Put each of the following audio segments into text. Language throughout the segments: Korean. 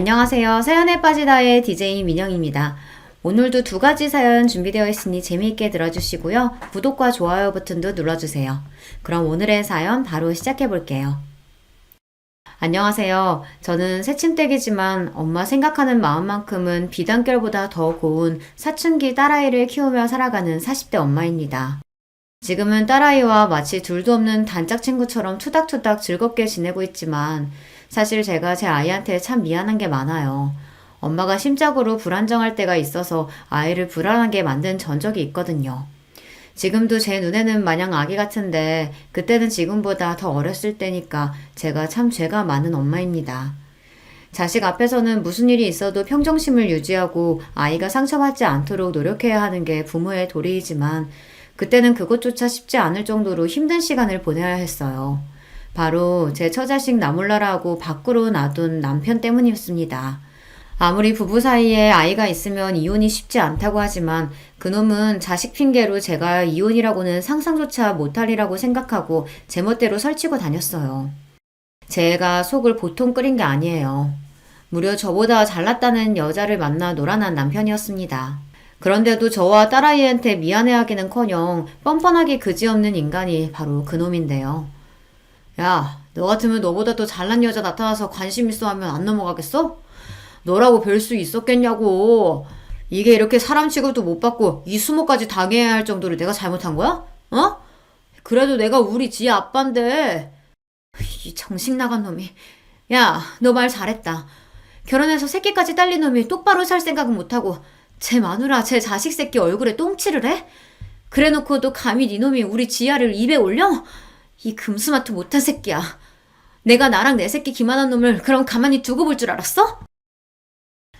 안녕하세요. 사연에 빠지다의 DJ 민영입니다. 오늘도 두 가지 사연 준비되어 있으니 재미있게 들어주시고요. 구독과 좋아요 버튼도 눌러주세요. 그럼 오늘의 사연 바로 시작해 볼게요. 안녕하세요. 저는 새침댁이지만 엄마 생각하는 마음만큼은 비단결보다 더 고운 사춘기 딸아이를 키우며 살아가는 40대 엄마입니다. 지금은 딸아이와 마치 둘도 없는 단짝 친구처럼 투닥투닥 즐겁게 지내고 있지만 사실 제가 제 아이한테 참 미안한 게 많아요. 엄마가 심적으로 불안정할 때가 있어서 아이를 불안하게 만든 전적이 있거든요. 지금도 제 눈에는 마냥 아기 같은데 그때는 지금보다 더 어렸을 때니까 제가 참 죄가 많은 엄마입니다. 자식 앞에서는 무슨 일이 있어도 평정심을 유지하고 아이가 상처받지 않도록 노력해야 하는 게 부모의 도리이지만 그때는 그것조차 쉽지 않을 정도로 힘든 시간을 보내야 했어요. 바로 제 처자식 나몰라라고 밖으로 놔둔 남편 때문이었습니다. 아무리 부부 사이에 아이가 있으면 이혼이 쉽지 않다고 하지만 그놈은 자식 핑계로 제가 이혼이라고는 상상조차 못하리라고 생각하고 제멋대로 설치고 다녔어요. 제가 속을 보통 끓인 게 아니에요. 무려 저보다 잘났다는 여자를 만나 놀아난 남편이었습니다. 그런데도 저와 딸아이한테 미안해하기는커녕 뻔뻔하게 그지없는 인간이 바로 그놈인데요. 야, 너 같으면 너보다 더 잘난 여자 나타나서 관심 있어 하면 안 넘어가겠어? 너라고 별 수 있었겠냐고. 이게 이렇게 사람 취급도 못 받고 이 수모까지 당해야 할 정도로 내가 잘못한 거야? 어? 그래도 내가 우리 지혜 아빠인데. 이 정신 나간 놈이. 야, 너 말 잘했다. 결혼해서 새끼까지 딸린 놈이 똑바로 살 생각은 못하고 제 마누라, 제 자식 새끼 얼굴에 똥칠을 해? 그래놓고도 감히 네 놈이 우리 지아를 입에 올려? 이 금수마트 못한 새끼야. 내가 나랑 내 새끼 기만한 놈을 그럼 가만히 두고 볼 줄 알았어?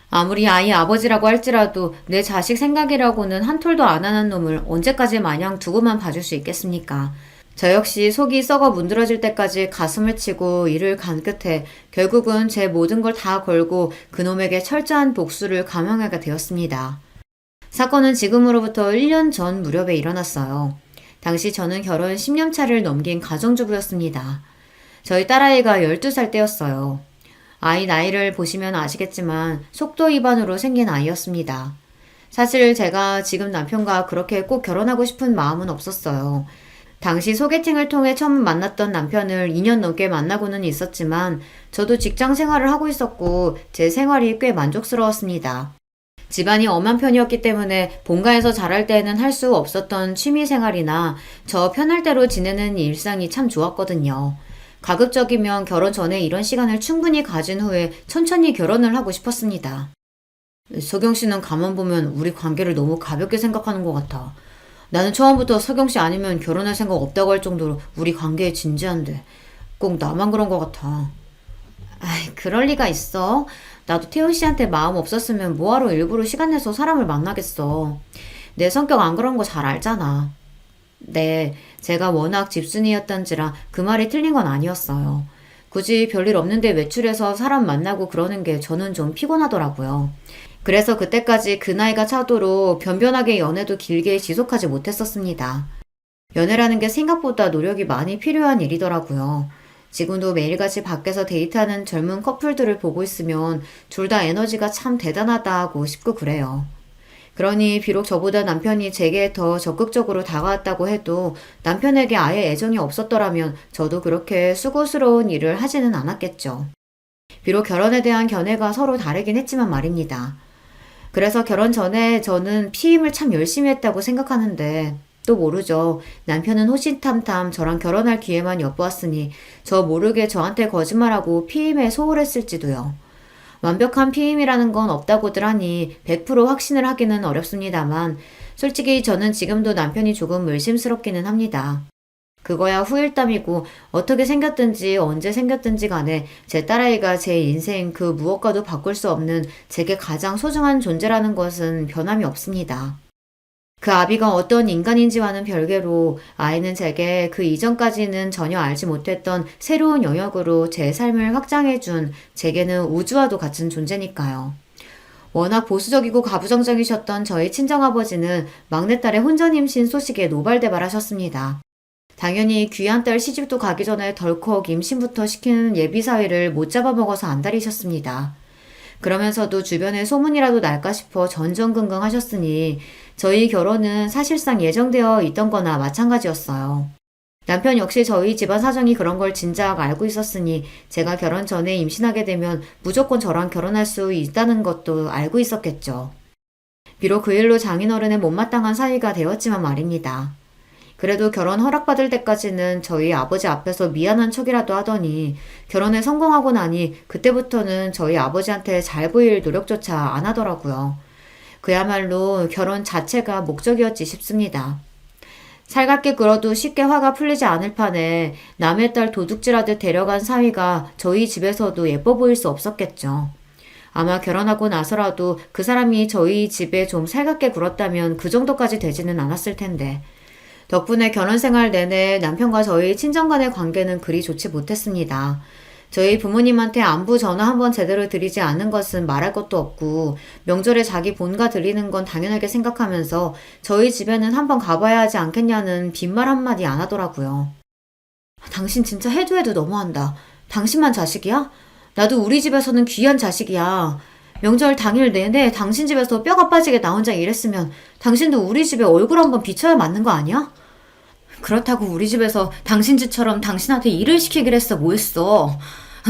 아무리 아이 아버지라고 할지라도 내 자식 생각이라고는 한 톨도 안 하는 놈을 언제까지 마냥 두고만 봐줄 수 있겠습니까? 저 역시 속이 썩어 문드러질 때까지 가슴을 치고 이를 간 끝에 결국은 제 모든 걸 다 걸고 그놈에게 철저한 복수를 감행하게 되었습니다. 사건은 지금으로부터 1년 전 무렵에 일어났어요. 당시 저는 결혼 10년 차를 넘긴 가정주부였습니다. 저희 딸아이가 12살 때였어요. 아이 나이를 보시면 아시겠지만 속도 위반으로 생긴 아이였습니다. 사실 제가 지금 남편과 그렇게 꼭 결혼하고 싶은 마음은 없었어요. 당시 소개팅을 통해 처음 만났던 남편을 2년 넘게 만나고는 있었지만 저도 직장 생활을 하고 있었고 제 생활이 꽤 만족스러웠습니다. 집안이 엄한 편이었기 때문에 본가에서 잘할 때는 할 수 없었던 취미 생활이나 저 편할 대로 지내는 일상이 참 좋았거든요. 가급적이면 결혼 전에 이런 시간을 충분히 가진 후에 천천히 결혼을 하고 싶었습니다. 서경 씨는 가만 보면 우리 관계를 너무 가볍게 생각하는 것 같아. 나는 처음부터 서경 씨 아니면 결혼할 생각 없다고 할 정도로 우리 관계에 진지한데 꼭 나만 그런 것 같아. 아이, 그럴 리가 있어. 나도 태훈 씨한테 마음 없었으면 뭐하러 일부러 시간 내서 사람을 만나겠어. 내 성격 안 그런 거 잘 알잖아. 네, 제가 워낙 집순이였던지라 그 말이 틀린 건 아니었어요. 굳이 별일 없는데 외출해서 사람 만나고 그러는 게 저는 좀 피곤하더라고요. 그래서 그때까지 그 나이가 차도록 변변하게 연애도 길게 지속하지 못했었습니다. 연애라는 게 생각보다 노력이 많이 필요한 일이더라고요. 지금도 매일같이 밖에서 데이트하는 젊은 커플들을 보고 있으면 둘 다 에너지가 참 대단하다 하고 싶고 그래요. 그러니 비록 저보다 남편이 제게 더 적극적으로 다가왔다고 해도 남편에게 아예 애정이 없었더라면 저도 그렇게 수고스러운 일을 하지는 않았겠죠. 비록 결혼에 대한 견해가 서로 다르긴 했지만 말입니다. 그래서 결혼 전에 저는 피임을 참 열심히 했다고 생각하는데 또 모르죠. 남편은 호시탐탐 저랑 결혼할 기회만 엿보았으니 저 모르게 저한테 거짓말하고 피임에 소홀했을지도요. 완벽한 피임이라는 건 없다고들 하니 100% 확신을 하기는 어렵습니다만 솔직히 저는 지금도 남편이 조금 의심스럽기는 합니다. 그거야 후일담이고 어떻게 생겼든지 언제 생겼든지 간에 제 딸아이가 제 인생 그 무엇과도 바꿀 수 없는 제게 가장 소중한 존재라는 것은 변함이 없습니다. 그 아비가 어떤 인간인지와는 별개로 아이는 제게 그 이전까지는 전혀 알지 못했던 새로운 영역으로 제 삶을 확장해준 제게는 우주와도 같은 존재니까요. 워낙 보수적이고 가부장적이셨던 저희 친정아버지는 막내딸의 혼전 임신 소식에 노발대발하셨습니다. 당연히 귀한 딸 시집도 가기 전에 덜컥 임신부터 시키는 예비사위를 못 잡아먹어서 안달이셨습니다. 그러면서도 주변에 소문이라도 날까 싶어 전전긍긍 하셨으니 저희 결혼은 사실상 예정되어 있던 거나 마찬가지였어요. 남편 역시 저희 집안 사정이 그런 걸 진작 알고 있었으니 제가 결혼 전에 임신하게 되면 무조건 저랑 결혼할 수 있다는 것도 알고 있었겠죠. 비록 그 일로 장인어른의 못마땅한 사위가 되었지만 말입니다. 그래도 결혼 허락받을 때까지는 저희 아버지 앞에서 미안한 척이라도 하더니 결혼에 성공하고 나니 그때부터는 저희 아버지한테 잘 보일 노력조차 안 하더라고요. 그야말로 결혼 자체가 목적이었지 싶습니다. 살갑게 굴어도 쉽게 화가 풀리지 않을 판에 남의 딸 도둑질하듯 데려간 사위가 저희 집에서도 예뻐 보일 수 없었겠죠. 아마 결혼하고 나서라도 그 사람이 저희 집에 좀 살갑게 굴었다면 그 정도까지 되지는 않았을 텐데. 덕분에 결혼 생활 내내 남편과 저희 친정 간의 관계는 그리 좋지 못했습니다. 저희 부모님한테 안부 전화 한번 제대로 드리지 않은 것은 말할 것도 없고 명절에 자기 본가 드리는 건 당연하게 생각하면서 저희 집에는 한번 가봐야 하지 않겠냐는 빈말 한마디 안 하더라고요. 당신 진짜 해도 해도 너무한다. 당신만 자식이야? 나도 우리 집에서는 귀한 자식이야. 명절 당일 내내 당신 집에서 뼈가 빠지게 나 혼자 일했으면 당신도 우리 집에 얼굴 한번 비춰야 맞는 거 아니야? 그렇다고 우리 집에서 당신 집처럼 당신한테 일을 시키기로 했어 뭐했어.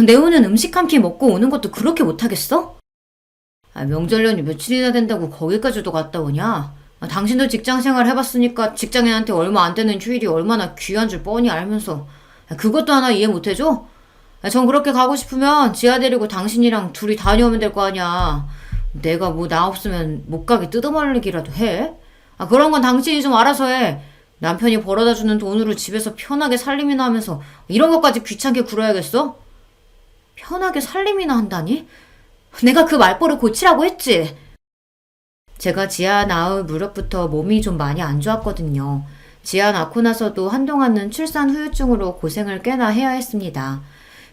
내오는 음식 한 끼 먹고 오는 것도 그렇게 못하겠어? 명절연휴 며칠이나 된다고 거기까지도 갔다 오냐? 당신도 직장생활 해봤으니까 직장인한테 얼마 안 되는 휴일이 얼마나 귀한 줄 뻔히 알면서 그것도 하나 이해 못해줘? 전 그렇게 가고 싶으면 지아 데리고 당신이랑 둘이 다녀오면 될 거 아니야. 내가 뭐 나 없으면 못 가게 뜯어말리기라도 해? 그런 건 당신이 좀 알아서 해. 남편이 벌어다 주는 돈으로 집에서 편하게 살림이나 하면서 이런 것까지 귀찮게 굴어야겠어? 편하게 살림이나 한다니? 내가 그 말버릇 고치라고 했지? 제가 지아 낳을 무렵부터 몸이 좀 많이 안 좋았거든요. 지아 낳고 나서도 한동안은 출산 후유증으로 고생을 꽤나 해야 했습니다.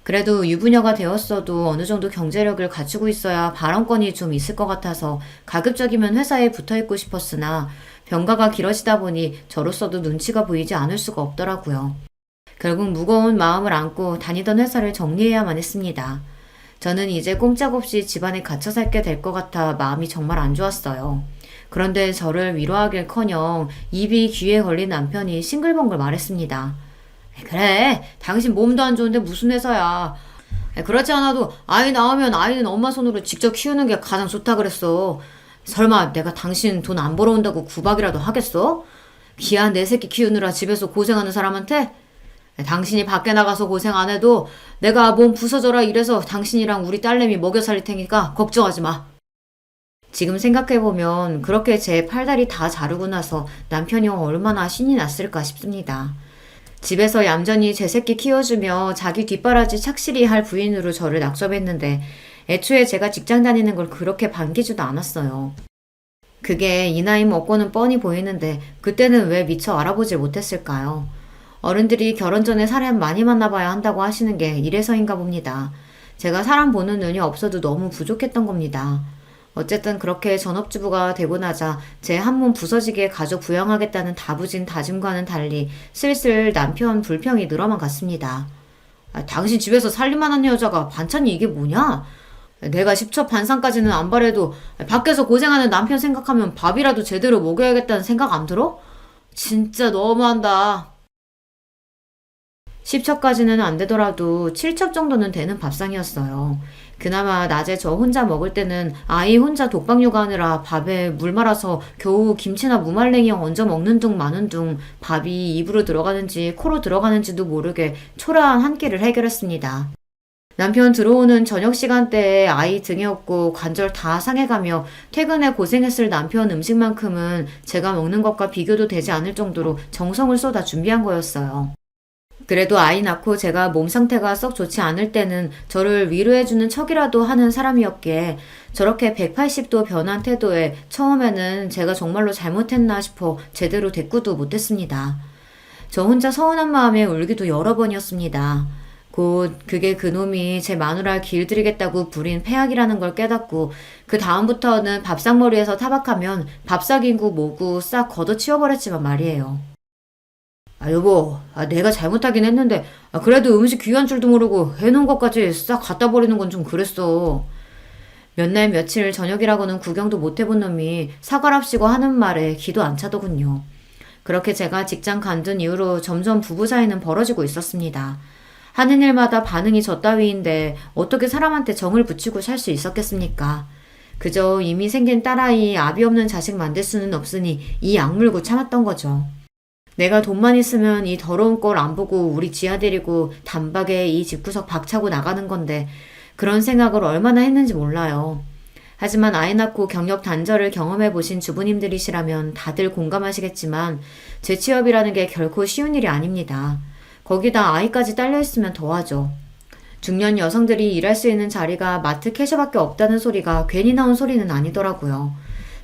그래도 유부녀가 되었어도 어느 정도 경제력을 갖추고 있어야 발언권이 좀 있을 것 같아서 가급적이면 회사에 붙어 있고 싶었으나 병가가 길어지다 보니 저로서도 눈치가 보이지 않을 수가 없더라고요. 결국 무거운 마음을 안고 다니던 회사를 정리해야만 했습니다. 저는 이제 꼼짝없이 집안에 갇혀 살게 될 것 같아 마음이 정말 안 좋았어요. 그런데 저를 위로하길커녕 입이 귀에 걸린 남편이 싱글벙글 말했습니다. 그래, 당신 몸도 안 좋은데 무슨 회사야. 그렇지 않아도 아이 낳으면 아이는 엄마 손으로 직접 키우는 게 가장 좋다 그랬어. 설마 내가 당신 돈 안 벌어온다고 구박이라도 하겠어? 귀한 내 새끼 키우느라 집에서 고생하는 사람한테? 당신이 밖에 나가서 고생 안 해도 내가 몸 부서져라 이래서 당신이랑 우리 딸내미 먹여 살릴 테니까 걱정하지 마. 지금 생각해보면 그렇게 제 팔다리 다 자르고 나서 남편이 얼마나 신이 났을까 싶습니다. 집에서 얌전히 제 새끼 키워주며 자기 뒷바라지 착실히 할 부인으로 저를 낙점했는데 애초에 제가 직장 다니는 걸 그렇게 반기지도 않았어요. 그게 이 나이 먹고는 뻔히 보이는데 그때는 왜 미처 알아보질 못했을까요? 어른들이 결혼 전에 사람 많이 만나봐야 한다고 하시는 게 이래서인가 봅니다. 제가 사람 보는 눈이 없어도 너무 부족했던 겁니다. 어쨌든 그렇게 전업주부가 되고 나자 제 한몸 부서지게 가족 부양하겠다는 다부진 다짐과는 달리 슬슬 남편 불평이 늘어만 갔습니다. 당신 집에서 살림만 하는 여자가 반찬이 이게 뭐냐? 내가 10첩 반상까지는 안 바래도 밖에서 고생하는 남편 생각하면 밥이라도 제대로 먹여야겠다는 생각 안 들어? 진짜 너무한다. 10첩까지는 안 되더라도 7첩 정도는 되는 밥상이었어요. 그나마 낮에 저 혼자 먹을 때는 아이 혼자 독박 육아하느라 밥에 물 말아서 겨우 김치나 무말랭이형 얹어 먹는 둥 마는 둥 밥이 입으로 들어가는지 코로 들어가는지도 모르게 초라한 한 끼를 해결했습니다. 남편 들어오는 저녁 시간대에 아이 등에 업고 관절 다 상해가며 퇴근에 고생했을 남편 음식만큼은 제가 먹는 것과 비교도 되지 않을 정도로 정성을 쏟아 준비한 거였어요. 그래도 아이 낳고 제가 몸 상태가 썩 좋지 않을 때는 저를 위로해주는 척이라도 하는 사람이었기에 저렇게 180도 변한 태도에 처음에는 제가 정말로 잘못했나 싶어 제대로 대꾸도 못했습니다. 저 혼자 서운한 마음에 울기도 여러 번이었습니다. 곧 그게 그놈이 제 마누라를 길들이겠다고 부린 패악이라는 걸 깨닫고 그 다음부터는 밥상머리에서 타박하면 밥삭이고 뭐고 싹 걷어치워버렸지만 말이에요. 여보, 내가 잘못하긴 했는데 그래도 음식 귀한 줄도 모르고 해놓은 것까지 싹 갖다 버리는 건 좀 그랬어. 몇 날 며칠 저녁이라고는 구경도 못 해본 놈이 사과랍시고 하는 말에 기도 안 차더군요. 그렇게 제가 직장 간둔 이후로 점점 부부 사이는 벌어지고 있었습니다. 하는 일마다 반응이 저 따위인데 어떻게 사람한테 정을 붙이고 살 수 있었겠습니까? 그저 이미 생긴 딸아이 아비 없는 자식 만들 수는 없으니 이 악물고 참았던 거죠. 내가 돈만 있으면 이 더러운 꼴 안 보고 우리 지아 데리고 단박에 이 집구석 박차고 나가는 건데 그런 생각을 얼마나 했는지 몰라요. 하지만 아이 낳고 경력 단절을 경험해 보신 주부님들이시라면 다들 공감하시겠지만 제 취업이라는 게 결코 쉬운 일이 아닙니다. 거기다 아이까지 딸려 있으면 더하죠. 중년 여성들이 일할 수 있는 자리가 마트 캐셔밖에 없다는 소리가 괜히 나온 소리는 아니더라고요.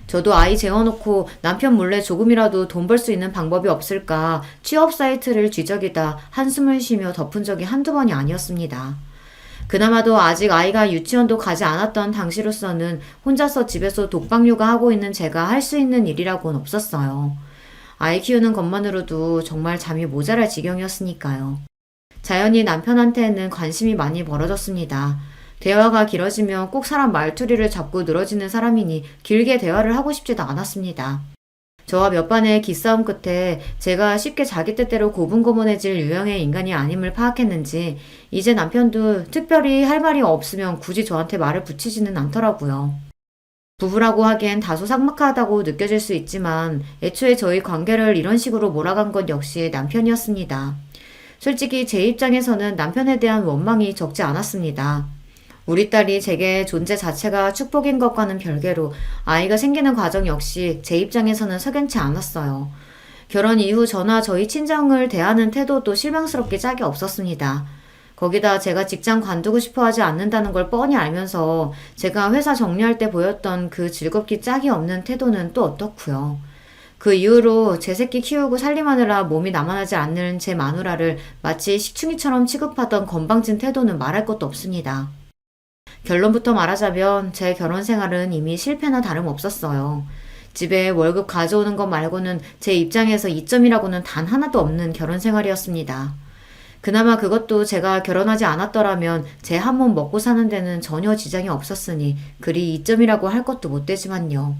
저도 아이 재워놓고 남편 몰래 조금이라도 돈 벌 수 있는 방법이 없을까 취업 사이트를 뒤적이다 한숨을 쉬며 덮은 적이 한두 번이 아니었습니다. 그나마도 아직 아이가 유치원도 가지 않았던 당시로서는 혼자서 집에서 독박 육아하고 있는 제가 할 수 있는 일이라고는 없었어요. 아이 키우는 것만으로도 정말 잠이 모자랄 지경이었으니까요. 자연히 남편한테는 관심이 많이 벌어졌습니다. 대화가 길어지면 꼭 사람 말투리를 잡고 늘어지는 사람이니 길게 대화를 하고 싶지도 않았습니다. 저와 몇 번의 기싸움 끝에 제가 쉽게 자기 뜻대로 고분고분해질 유형의 인간이 아님을 파악했는지 이제 남편도 특별히 할 말이 없으면 굳이 저한테 말을 붙이지는 않더라고요. 부부라고 하기엔 다소 삭막하다고 느껴질 수 있지만 애초에 저희 관계를 이런 식으로 몰아간 건 역시 남편이었습니다. 솔직히 제 입장에서는 남편에 대한 원망이 적지 않았습니다. 우리 딸이 제게 존재 자체가 축복인 것과는 별개로 아이가 생기는 과정 역시 제 입장에서는 석연치 않았어요. 결혼 이후 저나 저희 친정을 대하는 태도도 실망스럽게 짝이 없었습니다. 거기다 제가 직장 관두고 싶어 하지 않는다는 걸 뻔히 알면서 제가 회사 정리할 때 보였던 그 즐겁기 짝이 없는 태도는 또 어떻고요. 그 이후로 제 새끼 키우고 살림하느라 몸이 남아나지 않는 제 마누라를 마치 식충이처럼 취급하던 건방진 태도는 말할 것도 없습니다. 결론부터 말하자면 제 결혼 생활은 이미 실패나 다름없었어요. 집에 월급 가져오는 것 말고는 제 입장에서 이점이라고는 단 하나도 없는 결혼 생활이었습니다. 그나마 그것도 제가 결혼하지 않았더라면 제 한 몸 먹고 사는 데는 전혀 지장이 없었으니 그리 이점이라고 할 것도 못 되지만요.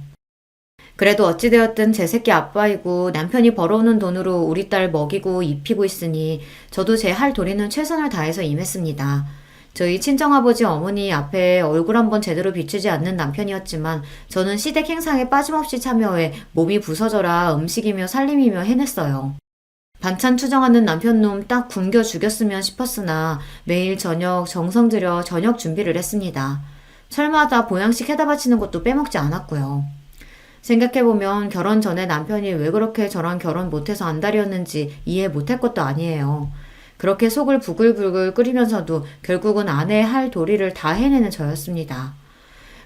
그래도 어찌되었든 제 새끼 아빠이고 남편이 벌어오는 돈으로 우리 딸 먹이고 입히고 있으니 저도 제 할 도리는 최선을 다해서 임했습니다. 저희 친정아버지 어머니 앞에 얼굴 한번 제대로 비추지 않는 남편이었지만 저는 시댁 행사에 빠짐없이 참여해 몸이 부서져라 음식이며 살림이며 해냈어요. 반찬 투정하는 남편놈 딱 굶겨 죽였으면 싶었으나 매일 저녁 정성 들여 저녁 준비를 했습니다. 철마다 보양식 해다 바치는 것도 빼먹지 않았고요. 생각해보면 결혼 전에 남편이 왜 그렇게 저랑 결혼 못해서 안달이었는지 이해 못할 것도 아니에요. 그렇게 속을 부글부글 끓이면서도 결국은 아내의 할 도리를 다 해내는 저였습니다.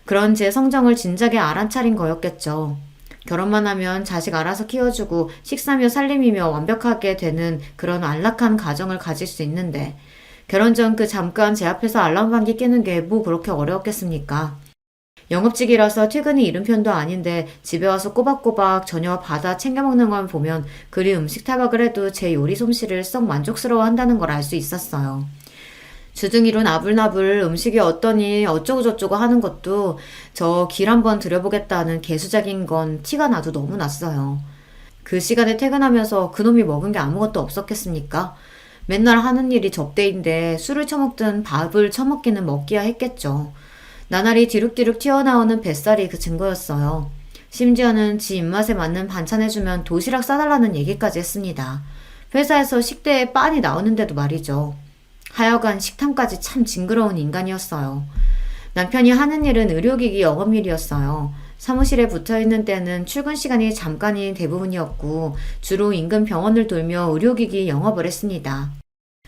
그런 제 성정을 진작에 알아차린 거였겠죠. 결혼만 하면 자식 알아서 키워주고 식사며 살림이며 완벽하게 되는 그런 안락한 가정을 가질 수 있는데 결혼 전 그 잠깐 제 앞에서 알람방귀 끼는 게 뭐 그렇게 어려웠겠습니까? 영업직이라서 퇴근이 이른 편도 아닌데 집에 와서 꼬박꼬박 저녁 받아 챙겨 먹는 걸 보면 그리 음식 타박을 해도 제 요리 솜씨를 썩 만족스러워 한다는 걸 알 수 있었어요. 주둥이로 나불나불 음식이 어떠니 어쩌고저쩌고 하는 것도 저 길 한번 들여보겠다는 개수작인 건 티가 나도 너무 났어요. 그 시간에 퇴근하면서 그놈이 먹은 게 아무것도 없었겠습니까? 맨날 하는 일이 접대인데 술을 처먹든 밥을 처먹기는 먹기야 했겠죠. 나날이 뒤룩뒤룩 튀어나오는 뱃살이 그 증거였어요. 심지어는 지 입맛에 맞는 반찬 해주면 도시락 싸달라는 얘기까지 했습니다. 회사에서 식대에 빤이 나오는데도 말이죠. 하여간 식탐까지 참 징그러운 인간이었어요. 남편이 하는 일은 의료기기 영업일이었어요. 사무실에 붙어있는 때는 출근 시간이 잠깐이 대부분이었고 주로 인근 병원을 돌며 의료기기 영업을 했습니다.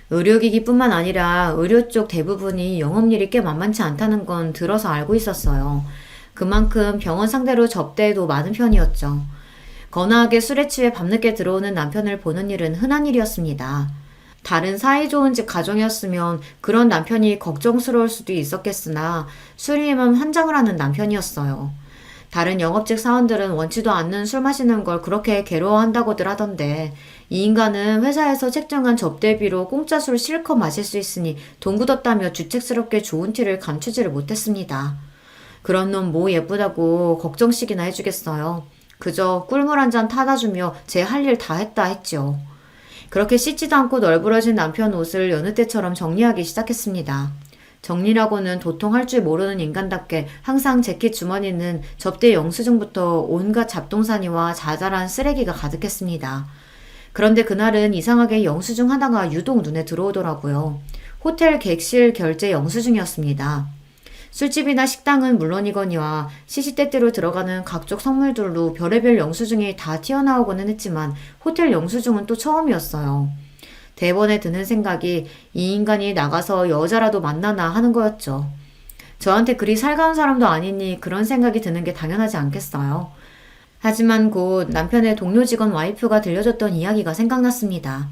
의료기기뿐만 아니라 의료 쪽 대부분이 영업일이 꽤 만만치 않다는 건 들어서 알고 있었어요. 그만큼 병원 상대로 접대도 많은 편이었죠. 거나하게 술에 취해 밤늦게 들어오는 남편을 보는 일은 흔한 일이었습니다. 다른 사이좋은 집 가정이었으면 그런 남편이 걱정스러울 수도 있었겠으나 술이면 환장을 하는 남편이었어요. 다른 영업직 사원들은 원치도 않는 술 마시는 걸 그렇게 괴로워한다고들 하던데 이 인간은 회사에서 책정한 접대비로 공짜 술 실컷 마실 수 있으니 돈 굳었다며 주책스럽게 좋은 티를 감추지를 못했습니다. 그런 놈 뭐 예쁘다고 걱정씩이나 해주겠어요. 그저 꿀물 한 잔 타다 주며 제 할 일 다 했다 했죠. 그렇게 씻지도 않고 널브러진 남편 옷을 여느 때처럼 정리하기 시작했습니다. 정리라고는 도통 할 줄 모르는 인간답게 항상 재킷 주머니는 접대 영수증부터 온갖 잡동사니와 자잘한 쓰레기가 가득했습니다. 그런데 그날은 이상하게 영수증 하나가 유독 눈에 들어오더라고요. 호텔 객실 결제 영수증이었습니다. 술집이나 식당은 물론이거니와 시시때때로 들어가는 각종 선물들로 별의별 영수증이 다 튀어나오고는 했지만 호텔 영수증은 또 처음이었어요. 대번에 드는 생각이 이 인간이 나가서 여자라도 만나나 하는 거였죠. 저한테 그리 살가운 사람도 아니니 그런 생각이 드는 게 당연하지 않겠어요. 하지만 곧 남편의 동료 직원 와이프가 들려줬던 이야기가 생각났습니다.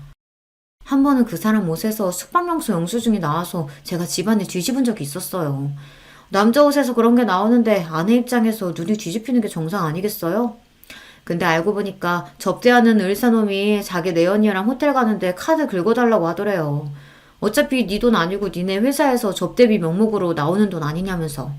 한 번은 그 사람 옷에서 숙박명소 영수증이 나와서 제가 집안에 뒤집은 적이 있었어요. 남자 옷에서 그런 게 나오는데 아내 입장에서 눈이 뒤집히는 게 정상 아니겠어요? 근데 알고 보니까 접대하는 의사놈이 자기 내연녀랑 호텔 가는데 카드 긁어달라고 하더래요. 어차피 네 돈 아니고 니네 회사에서 접대비 명목으로 나오는 돈 아니냐면서.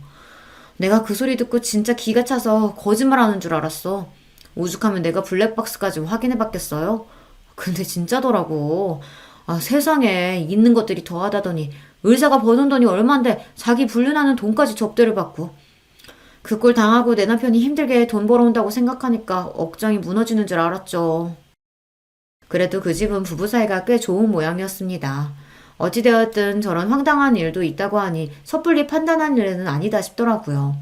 내가 그 소리 듣고 진짜 기가 차서 거짓말하는 줄 알았어. 오죽하면 내가 블랙박스까지 확인해 봤겠어요? 근데 진짜더라고. 아, 세상에 있는 것들이 더하다더니 의사가 버는 돈이 얼만데 자기 불륜하는 돈까지 접대를 받고. 그 꼴 당하고 내 남편이 힘들게 돈 벌어온다고 생각하니까 억장이 무너지는 줄 알았죠. 그래도 그 집은 부부 사이가 꽤 좋은 모양이었습니다. 어찌되었든 저런 황당한 일도 있다고 하니 섣불리 판단한 일은 아니다 싶더라고요.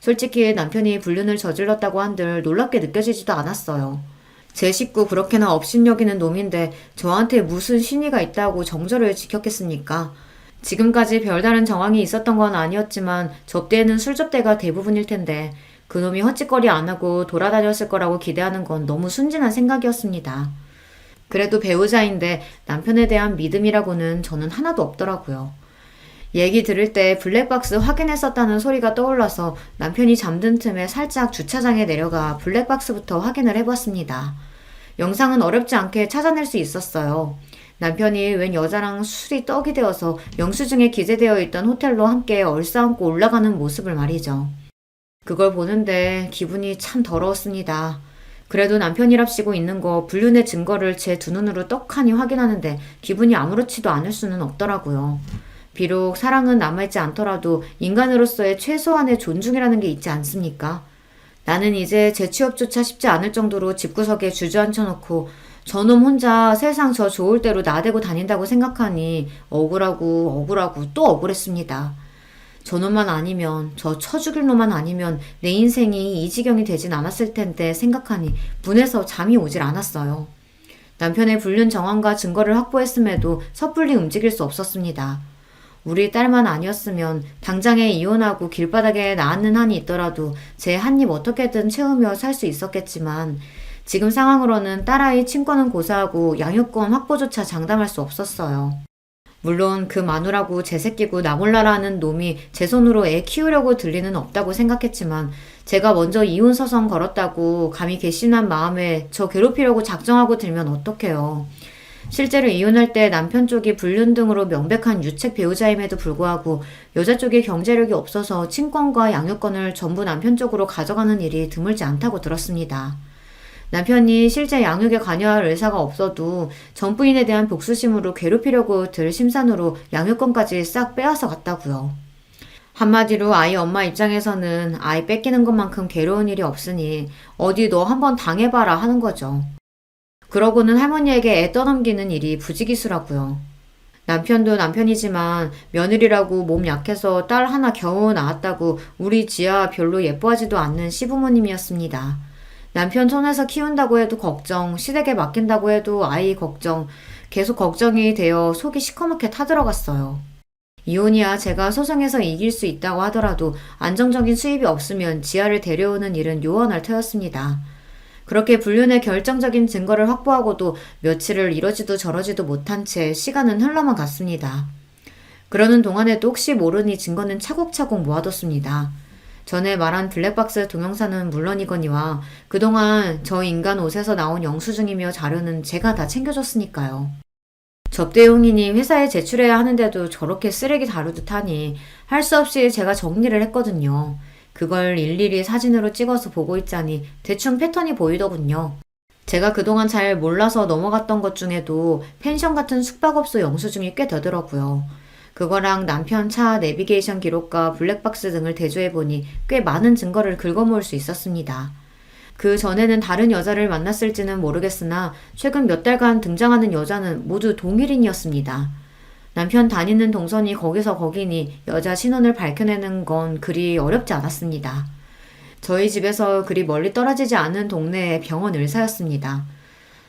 솔직히 남편이 불륜을 저질렀다고 한들 놀랍게 느껴지지도 않았어요. 제 식구 그렇게나 업신여기는 놈인데 저한테 무슨 신의가 있다고 정절을 지켰겠습니까? 지금까지 별다른 정황이 있었던 건 아니었지만 접대에는 술접대가 대부분일 텐데 그놈이 헛짓거리 안 하고 돌아다녔을 거라고 기대하는 건 너무 순진한 생각이었습니다. 그래도 배우자인데 남편에 대한 믿음이라고는 저는 하나도 없더라고요. 얘기 들을 때 블랙박스 확인했었다는 소리가 떠올라서 남편이 잠든 틈에 살짝 주차장에 내려가 블랙박스부터 확인을 해봤습니다. 영상은 어렵지 않게 찾아낼 수 있었어요. 남편이 웬 여자랑 술이 떡이 되어서 영수증에 기재되어 있던 호텔로 함께 얼싸안고 올라가는 모습을 말이죠. 그걸 보는데 기분이 참 더러웠습니다. 그래도 남편이랍시고 있는 거 불륜의 증거를 제 두 눈으로 떡하니 확인하는데 기분이 아무렇지도 않을 수는 없더라고요. 비록 사랑은 남아있지 않더라도 인간으로서의 최소한의 존중이라는 게 있지 않습니까? 나는 이제 재취업조차 쉽지 않을 정도로 집구석에 주저앉혀놓고 저놈 혼자 세상 저 좋을 대로 나대고 다닌다고 생각하니 억울하고 또 억울했습니다. 저놈만 아니면, 저 쳐죽일 놈만 아니면 내 인생이 이 지경이 되진 않았을 텐데 생각하니 분해서 잠이 오질 않았어요. 남편의 불륜 정황과 증거를 확보했음에도 섣불리 움직일 수 없었습니다. 우리 딸만 아니었으면 당장에 이혼하고 길바닥에 나앉는 한이 있더라도 제 한 입 어떻게든 채우며 살 수 있었겠지만 지금 상황으로는 딸아이 친권은 고사하고 양육권 확보조차 장담할 수 없었어요. 물론 그 마누라고 제 새끼고 나 몰라라 하는 놈이 제 손으로 애 키우려고 들 리는 없다고 생각했지만 제가 먼저 이혼 서성 걸었다고 감히 괘씸한 마음에 저 괴롭히려고 작정하고 들면 어떡해요. 실제로 이혼할 때 남편 쪽이 불륜 등으로 명백한 유책 배우자임에도 불구하고 여자 쪽이 경제력이 없어서 친권과 양육권을 전부 남편 쪽으로 가져가는 일이 드물지 않다고 들었습니다. 남편이 실제 양육에 관여할 의사가 없어도 전 부인에 대한 복수심으로 괴롭히려고 들 심산으로 양육권까지 싹 빼앗아 갔다고요. 한마디로 아이 엄마 입장에서는 아이 뺏기는 것만큼 괴로운 일이 없으니 어디 너 한번 당해봐라 하는 거죠. 그러고는 할머니에게 애 떠넘기는 일이 부지기수라고요. 남편도 남편이지만 며느리라고 몸 약해서 딸 하나 겨우 낳았다고 우리 지아 별로 예뻐하지도 않는 시부모님이었습니다. 남편 손에서 키운다고 해도 걱정, 시댁에 맡긴다고 해도 아이 걱정, 계속 걱정이 되어 속이 시커멓게 타들어갔어요. 이혼이야 제가 소송해서 이길 수 있다고 하더라도 안정적인 수입이 없으면 지아를 데려오는 일은 요원할 터였습니다. 그렇게 불륜의 결정적인 증거를 확보하고도 며칠을 이러지도 저러지도 못한 채 시간은 흘러만 갔습니다. 그러는 동안에도 혹시 모르니 증거는 차곡차곡 모아뒀습니다. 전에 말한 블랙박스 동영상은 물론이거니와 그동안 저 인간 옷에서 나온 영수증이며 자료는 제가 다 챙겨줬으니까요. 접대용이니 회사에 제출해야 하는데도 저렇게 쓰레기 다루듯 하니 할 수 없이 제가 정리를 했거든요. 그걸 일일이 사진으로 찍어서 보고 있자니 대충 패턴이 보이더군요. 제가 그동안 잘 몰라서 넘어갔던 것 중에도 펜션 같은 숙박업소 영수증이 꽤 되더라고요. 그거랑 남편 차 내비게이션 기록과 블랙박스 등을 대조해보니 꽤 많은 증거를 긁어모을 수 있었습니다. 그 전에는 다른 여자를 만났을지는 모르겠으나 최근 몇 달간 등장하는 여자는 모두 동일인이었습니다. 남편 다니는 동선이 거기서 거기니 여자 신원을 밝혀내는 건 그리 어렵지 않았습니다. 저희 집에서 그리 멀리 떨어지지 않은 동네의 병원 의사였습니다.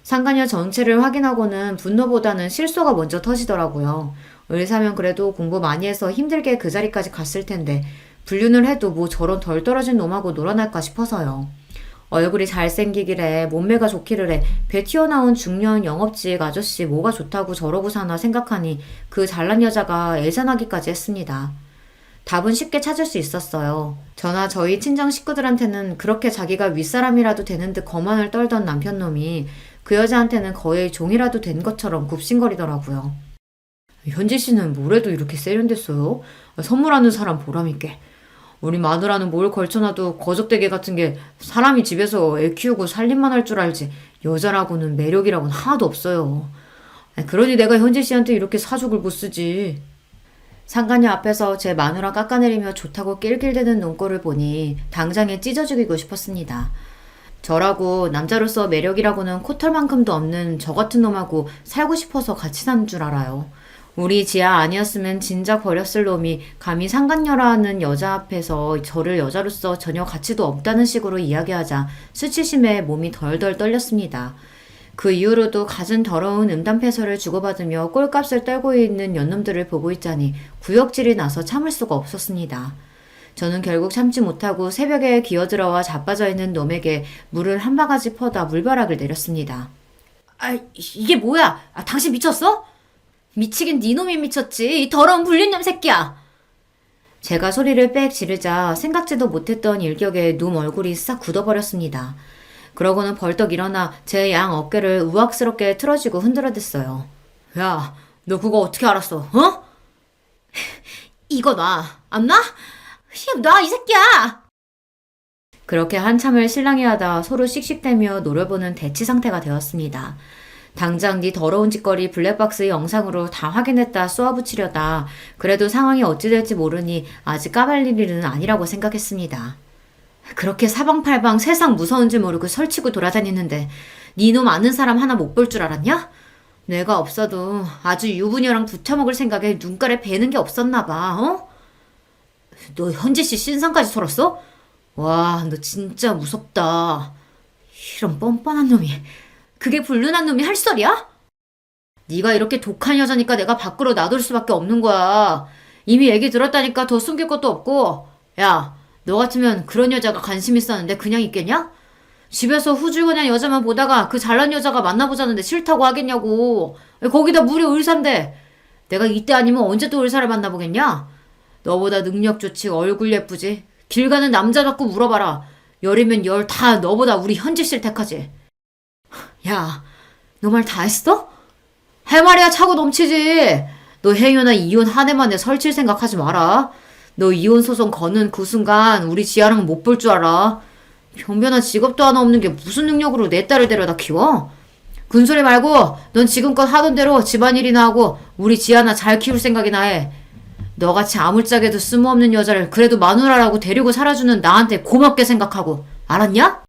상간녀 정체를 확인하고는 분노보다는 실소가 먼저 터지더라고요. 의사면 그래도 공부 많이 해서 힘들게 그 자리까지 갔을 텐데 불륜을 해도 뭐 저런 덜 떨어진 놈하고 놀아날까 싶어서요. 얼굴이 잘생기기래 몸매가 좋기를 해 배 튀어나온 중년 영업직 아저씨 뭐가 좋다고 저러고 사나 생각하니 그 잘난 여자가 애잔하기까지 했습니다. 답은 쉽게 찾을 수 있었어요. 저나 저희 친정 식구들한테는 그렇게 자기가 윗사람이라도 되는 듯 거만을 떨던 남편놈이 그 여자한테는 거의 종이라도 된 것처럼 굽신거리더라고요. 현지 씨는 뭐래도 이렇게 세련됐어요? 선물하는 사람 보람있게. 우리 마누라는 뭘 걸쳐놔도 거적대게 같은 게 사람이 집에서 애 키우고 살림만 할 줄 알지 여자라고는 매력이라고는 하나도 없어요. 그러니 내가 현지 씨한테 이렇게 사족을 못 쓰지. 상간녀 앞에서 제 마누라 깎아내리며 좋다고 낄낄대는 눈꼴을 보니 당장에 찢어 죽이고 싶었습니다. 저라고 남자로서 매력이라고는 코털만큼도 없는 저 같은 놈하고 살고 싶어서 같이 사는 줄 알아요. 우리 지아 아니었으면 진작 버렸을 놈이 감히 상간녀라는 여자 앞에서 저를 여자로서 전혀 가치도 없다는 식으로 이야기하자 수치심에 몸이 덜덜 떨렸습니다. 그 이후로도 갖은 더러운 음담패설을 주고받으며 꼴값을 떨고 있는 연놈들을 보고 있자니 구역질이 나서 참을 수가 없었습니다. 저는 결국 참지 못하고 새벽에 기어들어와 자빠져 있는 놈에게 물을 한 바가지 퍼다 물벼락을 내렸습니다. 이게 뭐야? 당신 미쳤어? 미치긴 네 놈이 미쳤지. 이 더러운 불륜놈 새끼야. 제가 소리를 빽 지르자 생각지도 못했던 일격에 놈 얼굴이 싹 굳어버렸습니다. 그러고는 벌떡 일어나 제 양 어깨를 우악스럽게 틀어지고 흔들어댔어요. 야, 너 그거 어떻게 알았어? 어? 이거 놔. 안 놔? 놔, 이 새끼야! 그렇게 한참을 실랑이하다 서로 씩씩대며 노려보는 대치 상태가 되었습니다. 당장 네 더러운 짓거리 블랙박스 영상으로 다 확인했다 쏘아붙이려다 그래도 상황이 어찌 될지 모르니 아직 까발릴 일은 아니라고 생각했습니다. 그렇게 사방팔방 세상 무서운 줄 모르고 설치고 돌아다니는데 네 놈 아는 사람 하나 못 볼 줄 알았냐? 내가 없어도 아주 유부녀랑 붙여먹을 생각에 눈가에 베는 게 없었나 봐. 어? 너 현지씨 신상까지 털었어? 와, 너 진짜 무섭다. 이런 뻔뻔한 놈이, 그게 불륜한 놈이 할 소리야? 네가 이렇게 독한 여자니까 내가 밖으로 놔둘 수밖에 없는 거야. 이미 얘기 들었다니까 더 숨길 것도 없고. 야, 너 같으면 그런 여자가 관심 있었는데 그냥 있겠냐? 집에서 후줄근한 여자만 보다가 그 잘난 여자가 만나보자는데 싫다고 하겠냐고. 거기다 무려 의사인데 내가 이때 아니면 언제 또 의사를 만나보겠냐? 너보다 능력 좋지, 얼굴 예쁘지, 길 가는 남자 갖고 물어봐라. 열이면 열 다 너보다 우리 현지씨를 택하지. 야, 너 말 다 했어? 할 말이야 차고 넘치지. 너 행여나 이혼 한 해만에 설칠 생각하지 마라. 너 이혼 소송 거는 그 순간 우리 지아랑은 못 볼 줄 알아. 변변한 직업도 하나 없는 게 무슨 능력으로 내 딸을 데려다 키워? 군소리 말고 넌 지금껏 하던 대로 집안일이나 하고 우리 지아나 잘 키울 생각이나 해. 너같이 아물짝에도 쓸모없는 여자를 그래도 마누라라고 데리고 살아주는 나한테 고맙게 생각하고. 알았냐?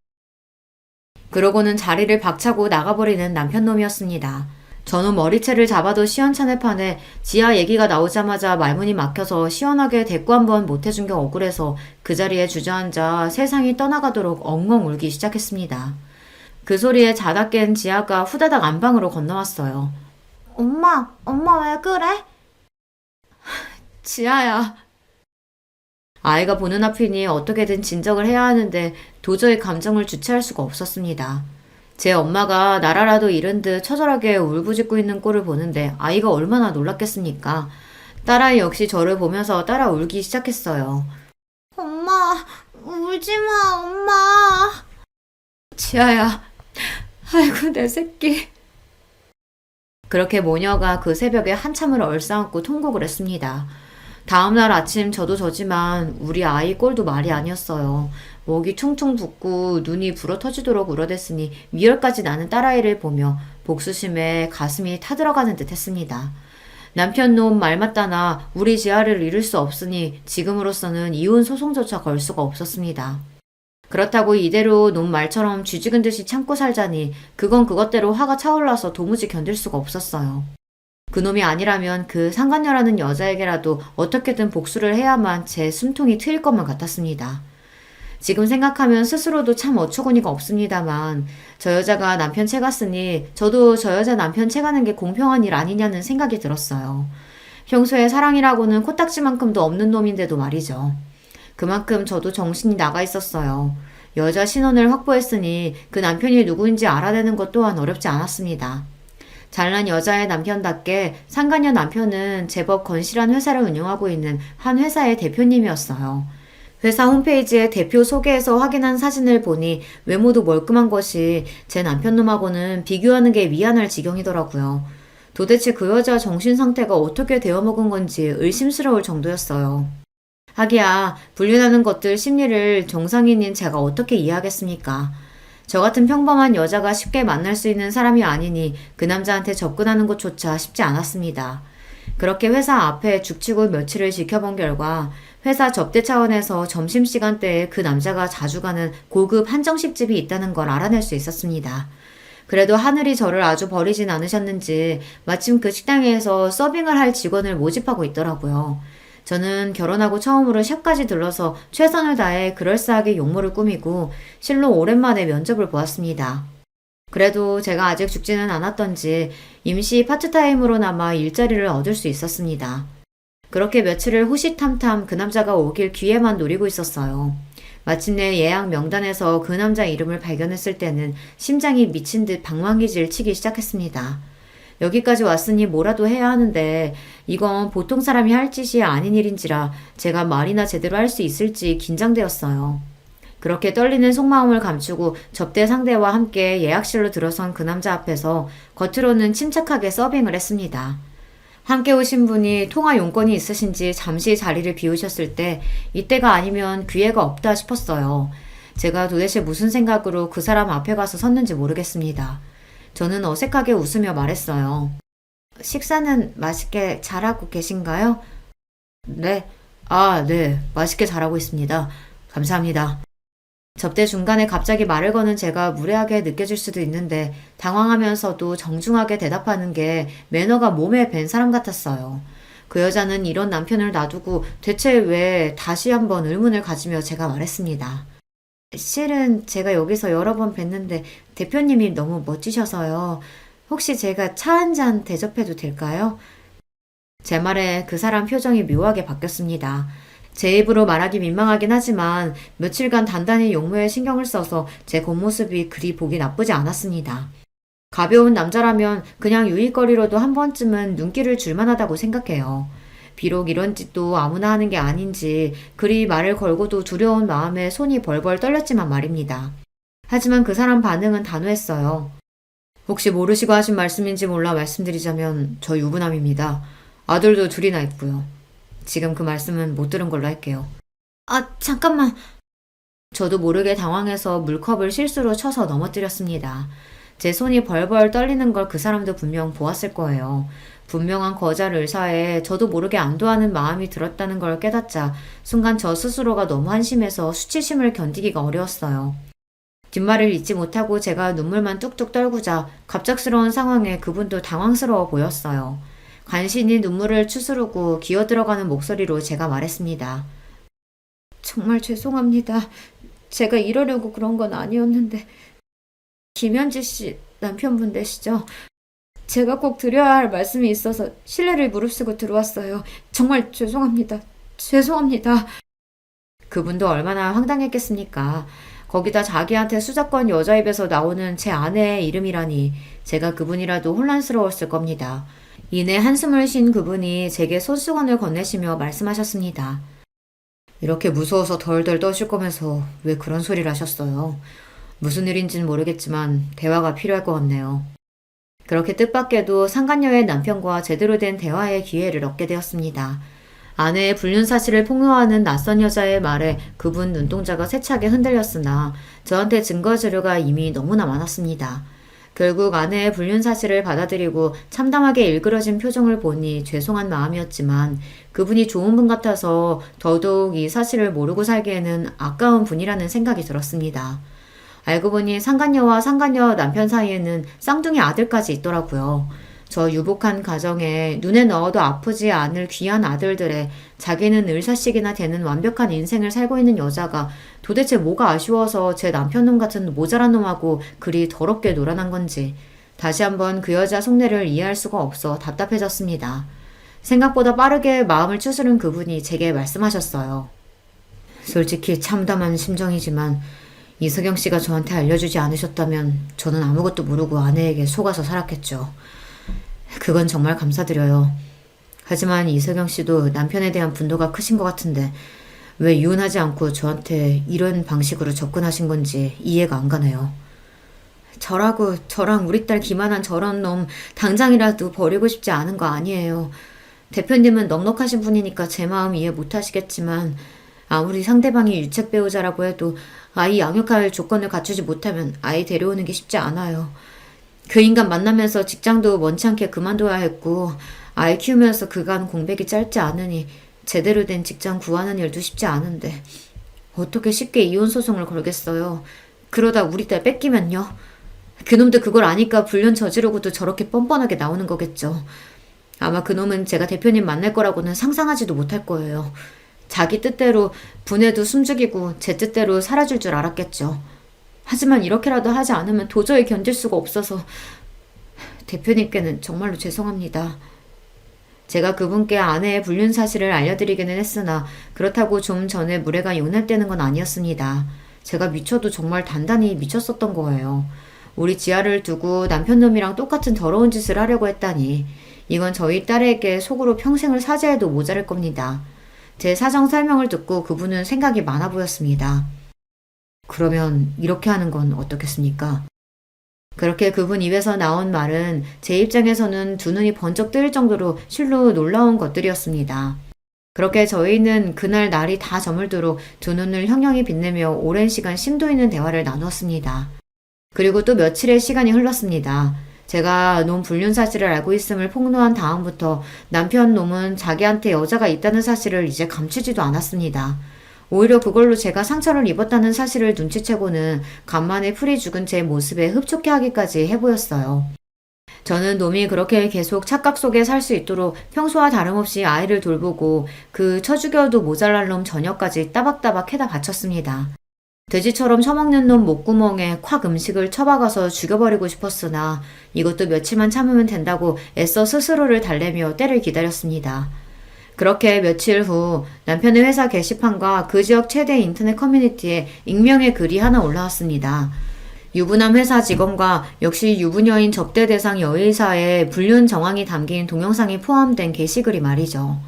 그러고는 자리를 박차고 나가버리는 남편놈이었습니다. 저는 머리채를 잡아도 시원찮을 판에 지아 얘기가 나오자마자 말문이 막혀서 시원하게 대꾸 한번 못해준 게 억울해서 그 자리에 주저앉아 세상이 떠나가도록 엉엉 울기 시작했습니다. 그 소리에 자다 깬 지아가 후다닥 안방으로 건너왔어요. 엄마 왜 그래? 지아야. 아이가 보는 앞이니 어떻게든 진정을 해야 하는데 도저히 감정을 주체할 수가 없었습니다. 제 엄마가 나라라도 잃은 듯 처절하게 울부짖고 있는 꼴을 보는데 아이가 얼마나 놀랐겠습니까? 딸아이 역시 저를 보면서 따라 울기 시작했어요. 엄마, 울지마, 엄마. 지아야, 아이고 내 새끼. 그렇게 모녀가 그 새벽에 한참을 얼싸안고 통곡을 했습니다. 다음날 아침 저도 저지만 우리 아이 꼴도 말이 아니었어요. 목이 퉁퉁 붓고 눈이 불어 터지도록 울어댔으니 미열까지 나는 딸아이를 보며 복수심에 가슴이 타들어가는 듯 했습니다. 남편 놈 말 맞다나 우리 지아를 잃을 수 없으니 지금으로서는 이혼 소송조차 걸 수가 없었습니다. 그렇다고 이대로 놈 말처럼 쥐죽은 듯이 참고 살자니 그건 그것대로 화가 차올라서 도무지 견딜 수가 없었어요. 그놈이 아니라면 그 상간녀라는 여자에게라도 어떻게든 복수를 해야만 제 숨통이 트일 것만 같았습니다. 지금 생각하면 스스로도 참 어처구니가 없습니다만 저 여자가 남편 채갔으니 저도 저 여자 남편 채가는 게 공평한 일 아니냐는 생각이 들었어요. 평소에 사랑이라고는 코딱지만큼도 없는 놈인데도 말이죠. 그만큼 저도 정신이 나가 있었어요. 여자 신원을 확보했으니 그 남편이 누구인지 알아내는 것 또한 어렵지 않았습니다. 잘난 여자의 남편답게 상간녀 남편은 제법 건실한 회사를 운영하고 있는 한 회사의 대표님이었어요. 회사 홈페이지에 대표 소개에서 확인한 사진을 보니 외모도 멀끔한 것이 제 남편놈하고는 비교하는 게 미안할 지경이더라고요. 도대체 그 여자 정신 상태가 어떻게 되어먹은 건지 의심스러울 정도였어요. 하기야 불륜하는 것들 심리를 정상인인 제가 어떻게 이해하겠습니까? 저 같은 평범한 여자가 쉽게 만날 수 있는 사람이 아니니 그 남자한테 접근하는 것조차 쉽지 않았습니다. 그렇게 회사 앞에 죽치고 며칠을 지켜본 결과 회사 접대 차원에서 점심시간대에 그 남자가 자주 가는 고급 한정식집이 있다는 걸 알아낼 수 있었습니다. 그래도 하늘이 저를 아주 버리진 않으셨는지 마침 그 식당에서 서빙을 할 직원을 모집하고 있더라고요. 저는 결혼하고 처음으로 샵까지 들러서 최선을 다해 그럴싸하게 용모를 꾸미고 실로 오랜만에 면접을 보았습니다. 그래도 제가 아직 죽지는 않았던지 임시 파트타임으로나마 일자리를 얻을 수 있었습니다. 그렇게 며칠을 호시탐탐 그 남자가 오길 기회만 노리고 있었어요. 마침내 예약 명단에서 그 남자 이름을 발견했을 때는 심장이 미친 듯 방망이질 치기 시작했습니다. 여기까지 왔으니 뭐라도 해야 하는데 이건 보통 사람이 할 짓이 아닌 일인지라 제가 말이나 제대로 할 수 있을지 긴장되었어요. 그렇게 떨리는 속마음을 감추고 접대 상대와 함께 예약실로 들어선 그 남자 앞에서 겉으로는 침착하게 서빙을 했습니다. 함께 오신 분이 통화 용건이 있으신지 잠시 자리를 비우셨을 때 이때가 아니면 기회가 없다 싶었어요. 제가 도대체 무슨 생각으로 그 사람 앞에 가서 섰는지 모르겠습니다. 저는 어색하게 웃으며 말했어요. 식사는 맛있게 잘하고 계신가요? 네. 네. 맛있게 잘하고 있습니다. 감사합니다. 접대 중간에 갑자기 말을 거는 제가 무례하게 느껴질 수도 있는데 당황하면서도 정중하게 대답하는 게 매너가 몸에 밴 사람 같았어요. 그 여자는 이런 남편을 놔두고 대체 왜 다시 한번 의문을 가지며 제가 말했습니다. 실은 제가 여기서 여러 번 뵀는데 대표님이 너무 멋지셔서요. 혹시 제가 차 한 잔 대접해도 될까요? 제 말에 그 사람 표정이 묘하게 바뀌었습니다. 제 입으로 말하기 민망하긴 하지만 며칠간 단단히 용모에 신경을 써서 제 겉모습이 그리 보기 나쁘지 않았습니다. 가벼운 남자라면 그냥 유일거리로도 한 번쯤은 눈길을 줄만하다고 생각해요. 비록 이런 짓도 아무나 하는 게 아닌지 그리 말을 걸고도 두려운 마음에 손이 벌벌 떨렸지만 말입니다. 하지만 그 사람 반응은 단호했어요. 혹시 모르시고 하신 말씀인지 몰라 말씀드리자면 저 유부남입니다. 아들도 둘이나 있고요. 지금 그 말씀은 못 들은 걸로 할게요. 잠깐만. 저도 모르게 당황해서 물컵을 실수로 쳐서 넘어뜨렸습니다. 제 손이 벌벌 떨리는 걸 그 사람도 분명 보았을 거예요. 분명한 거절 의사에 저도 모르게 안도하는 마음이 들었다는 걸 깨닫자 순간 저 스스로가 너무 한심해서 수치심을 견디기가 어려웠어요. 뒷말을 잇지 못하고 제가 눈물만 뚝뚝 떨구자 갑작스러운 상황에 그분도 당황스러워 보였어요. 간신히 눈물을 추스르고 기어들어가는 목소리로 제가 말했습니다. 정말 죄송합니다. 제가 이러려고 그런 건 아니었는데 김현지 씨 남편분 되시죠? 제가 꼭 드려야 할 말씀이 있어서 실례를 무릅쓰고 들어왔어요. 정말 죄송합니다. 죄송합니다. 그분도 얼마나 황당했겠습니까? 거기다 자기한테 수작권 여자 입에서 나오는 제 아내의 이름이라니 제가 그분이라도 혼란스러웠을 겁니다. 이내 한숨을 쉰 그분이 제게 손수건을 건네시며 말씀하셨습니다. 이렇게 무서워서 덜덜 떠실 거면서 왜 그런 소리를 하셨어요? 무슨 일인지는 모르겠지만 대화가 필요할 것 같네요. 그렇게 뜻밖에도 상간녀의 남편과 제대로 된 대화의 기회를 얻게 되었습니다. 아내의 불륜 사실을 폭로하는 낯선 여자의 말에 그분 눈동자가 세차게 흔들렸으나 저한테 증거 자료가 이미 너무나 많았습니다. 결국 아내의 불륜 사실을 받아들이고 참담하게 일그러진 표정을 보니 죄송한 마음이었지만 그분이 좋은 분 같아서 더더욱 이 사실을 모르고 살기에는 아까운 분이라는 생각이 들었습니다. 알고 보니 상간녀와 상간녀 남편 사이에는 쌍둥이 아들까지 있더라고요. 저 유복한 가정에 눈에 넣어도 아프지 않을 귀한 아들들의 자기는 을사식이나 되는 완벽한 인생을 살고 있는 여자가 도대체 뭐가 아쉬워서 제 남편놈 같은 모자란 놈하고 그리 더럽게 놀아난 건지 다시 한번 그 여자 속내를 이해할 수가 없어 답답해졌습니다. 생각보다 빠르게 마음을 추스른 그분이 제게 말씀하셨어요. 솔직히 참담한 심정이지만 이석영 씨가 저한테 알려주지 않으셨다면 저는 아무것도 모르고 아내에게 속아서 살았겠죠. 그건 정말 감사드려요. 하지만 이석영 씨도 남편에 대한 분노가 크신 것 같은데 왜 이혼하지 않고 저한테 이런 방식으로 접근하신 건지 이해가 안 가네요. 저랑 우리 딸 기만한 저런 놈 당장이라도 버리고 싶지 않은 거 아니에요. 대표님은 넉넉하신 분이니까 제 마음 이해 못 하시겠지만 아무리 상대방이 유책 배우자라고 해도 아이 양육할 조건을 갖추지 못하면 아이 데려오는 게 쉽지 않아요. 그 인간 만나면서 직장도 원치 않게 그만둬야 했고 아이 키우면서 그간 공백이 짧지 않으니 제대로 된 직장 구하는 일도 쉽지 않은데 어떻게 쉽게 이혼 소송을 걸겠어요. 그러다 우리 딸 뺏기면요. 그놈도 그걸 아니까 불륜 저지르고도 저렇게 뻔뻔하게 나오는 거겠죠. 아마 그놈은 제가 대표님 만날 거라고는 상상하지도 못할 거예요. 자기 뜻대로 분해도 숨죽이고 제 뜻대로 살아줄 줄 알았겠죠. 하지만 이렇게라도 하지 않으면 도저히 견딜 수가 없어서 대표님께는 정말로 죄송합니다. 제가 그분께 아내의 불륜 사실을 알려드리기는 했으나 그렇다고 좀 전에 무례가 용납되는 건 아니었습니다. 제가 미쳐도 정말 단단히 미쳤었던 거예요. 우리 지아를 두고 남편 놈이랑 똑같은 더러운 짓을 하려고 했다니 이건 저희 딸에게 속으로 평생을 사죄해도 모자랄 겁니다. 제 사정 설명을 듣고 그분은 생각이 많아 보였습니다. 그러면 이렇게 하는 건 어떻겠습니까? 그렇게 그분 입에서 나온 말은 제 입장에서는 두 눈이 번쩍 뜨일 정도로 실로 놀라운 것들이었습니다. 그렇게 저희는 그날 날이 다 저물도록 두 눈을 형형히 빛내며 오랜 시간 심도 있는 대화를 나누었습니다. 그리고 또 며칠의 시간이 흘렀습니다. 제가 놈 불륜 사실을 알고 있음을 폭로한 다음부터 남편 놈은 자기한테 여자가 있다는 사실을 이제 감추지도 않았습니다. 오히려 그걸로 제가 상처를 입었다는 사실을 눈치채고는 간만에 풀이 죽은 제 모습에 흡족해 하기까지 해보였어요. 저는 놈이 그렇게 계속 착각 속에 살 수 있도록 평소와 다름없이 아이를 돌보고 그 쳐죽여도 모자랄 놈 저녁까지 따박따박 해다 바쳤습니다. 돼지처럼 처먹는 놈 목구멍에 콱 음식을 처박아서 죽여버리고 싶었으나 이것도 며칠만 참으면 된다고 애써 스스로를 달래며 때를 기다렸습니다. 그렇게 며칠 후 남편의 회사 게시판과 그 지역 최대 인터넷 커뮤니티에 익명의 글이 하나 올라왔습니다. 유부남 회사 직원과 역시 유부녀인 접대 대상 여의사의 불륜 정황이 담긴 동영상이 포함된 게시글이 말이죠.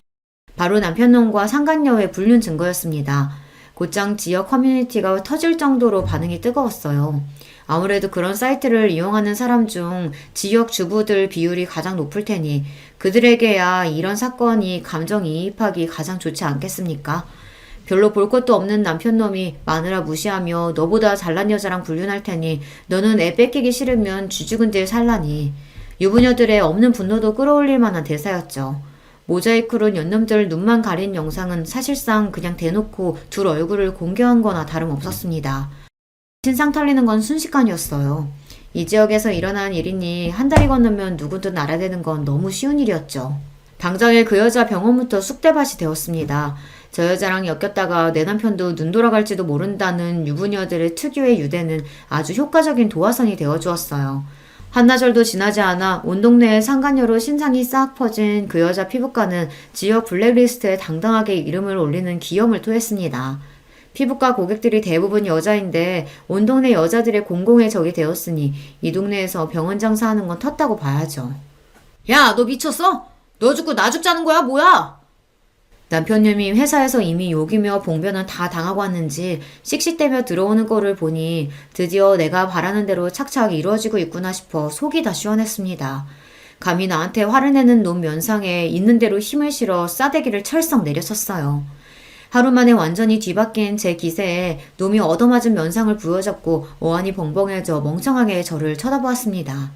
바로 남편놈과 상간녀의 불륜 증거였습니다. 곧장 지역 커뮤니티가 터질 정도로 반응이 뜨거웠어요. 아무래도 그런 사이트를 이용하는 사람 중 지역 주부들 비율이 가장 높을 테니 그들에게야 이런 사건이 감정이입하기 가장 좋지 않겠습니까? 별로 볼 것도 없는 남편놈이 마누라 무시하며 너보다 잘난 여자랑 불륜할 테니 너는 애 뺏기기 싫으면 쥐죽은질 살라니. 유부녀들의 없는 분노도 끌어올릴 만한 대사였죠. 모자이크로 연놈들 눈만 가린 영상은 사실상 그냥 대놓고 둘 얼굴을 공개한 거나 다름없었습니다. 신상 털리는 건 순식간이었어요. 이 지역에서 일어난 일이니 한 달이 건너면 누구든 알아내는 건 너무 쉬운 일이었죠. 당장에 그 여자 병원부터 쑥대밭이 되었습니다. 저 여자랑 엮였다가 내 남편도 눈 돌아갈지도 모른다는 유부녀들의 특유의 유대는 아주 효과적인 도화선이 되어주었어요. 한나절도 지나지 않아 온 동네에 상간녀로 신상이 싹 퍼진 그 여자 피부과는 지역 블랙리스트에 당당하게 이름을 올리는 기염을 토했습니다. 피부과 고객들이 대부분 여자인데 온 동네 여자들의 공공의 적이 되었으니 이 동네에서 병원 장사하는 건 텄다고 봐야죠. 야, 너 미쳤어? 너 죽고 나 죽자는 거야, 뭐야? 남편님이 회사에서 이미 욕이며 봉변은 다 당하고 왔는지 씩씩대며 들어오는 거를 보니 드디어 내가 바라는 대로 착착 이루어지고 있구나 싶어 속이 다 시원했습니다. 감히 나한테 화를 내는 놈 면상에 있는 대로 힘을 실어 싸대기를 철썩 내렸었어요. 하루 만에 완전히 뒤바뀐 제 기세에 놈이 얻어맞은 면상을 부여잡고 어안이 벙벙해져 멍청하게 저를 쳐다보았습니다.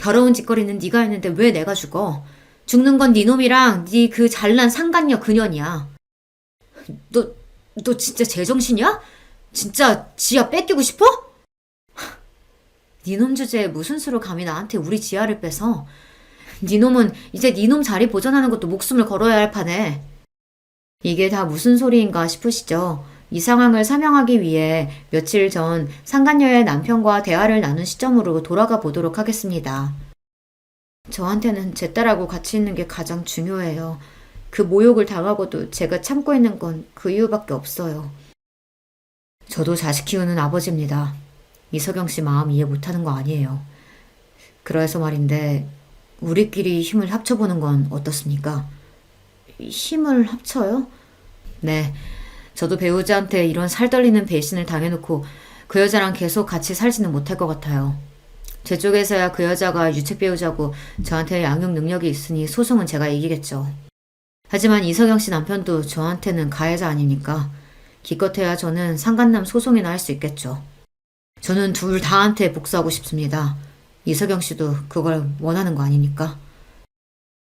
더러운 짓거리는 네가 했는데 왜 내가 죽어? 죽는 건 네 놈이랑 네 그 잘난 상간녀 그년이야. 너 진짜 제정신이야? 진짜 지아 뺏기고 싶어? 네 놈 주제에 무슨 수로 감히 나한테 우리 지아를 뺏어? 네 놈은 이제 네 놈 자리 보존하는 것도 목숨을 걸어야 할 판에. 이게 다 무슨 소리인가 싶으시죠? 이 상황을 설명하기 위해 며칠 전 상간녀의 남편과 대화를 나눈 시점으로 돌아가 보도록 하겠습니다. 저한테는 제 딸하고 같이 있는 게 가장 중요해요. 그 모욕을 당하고도 제가 참고 있는 건 그 이유밖에 없어요. 저도 자식 키우는 아버지입니다. 이석영 씨 마음 이해 못하는 거 아니에요. 그래서 말인데 우리끼리 힘을 합쳐보는 건 어떻습니까? 힘을 합쳐요? 네. 저도 배우자한테 이런 살떨리는 배신을 당해놓고 그 여자랑 계속 같이 살지는 못할 것 같아요. 제 쪽에서야 그 여자가 유책 배우자고 저한테 양육 능력이 있으니 소송은 제가 이기겠죠. 하지만 이석영 씨 남편도 저한테는 가해자 아닙니까? 기껏해야 저는 상간남 소송이나 할 수 있겠죠. 저는 둘 다한테 복수하고 싶습니다. 이석영 씨도 그걸 원하는 거 아닙니까?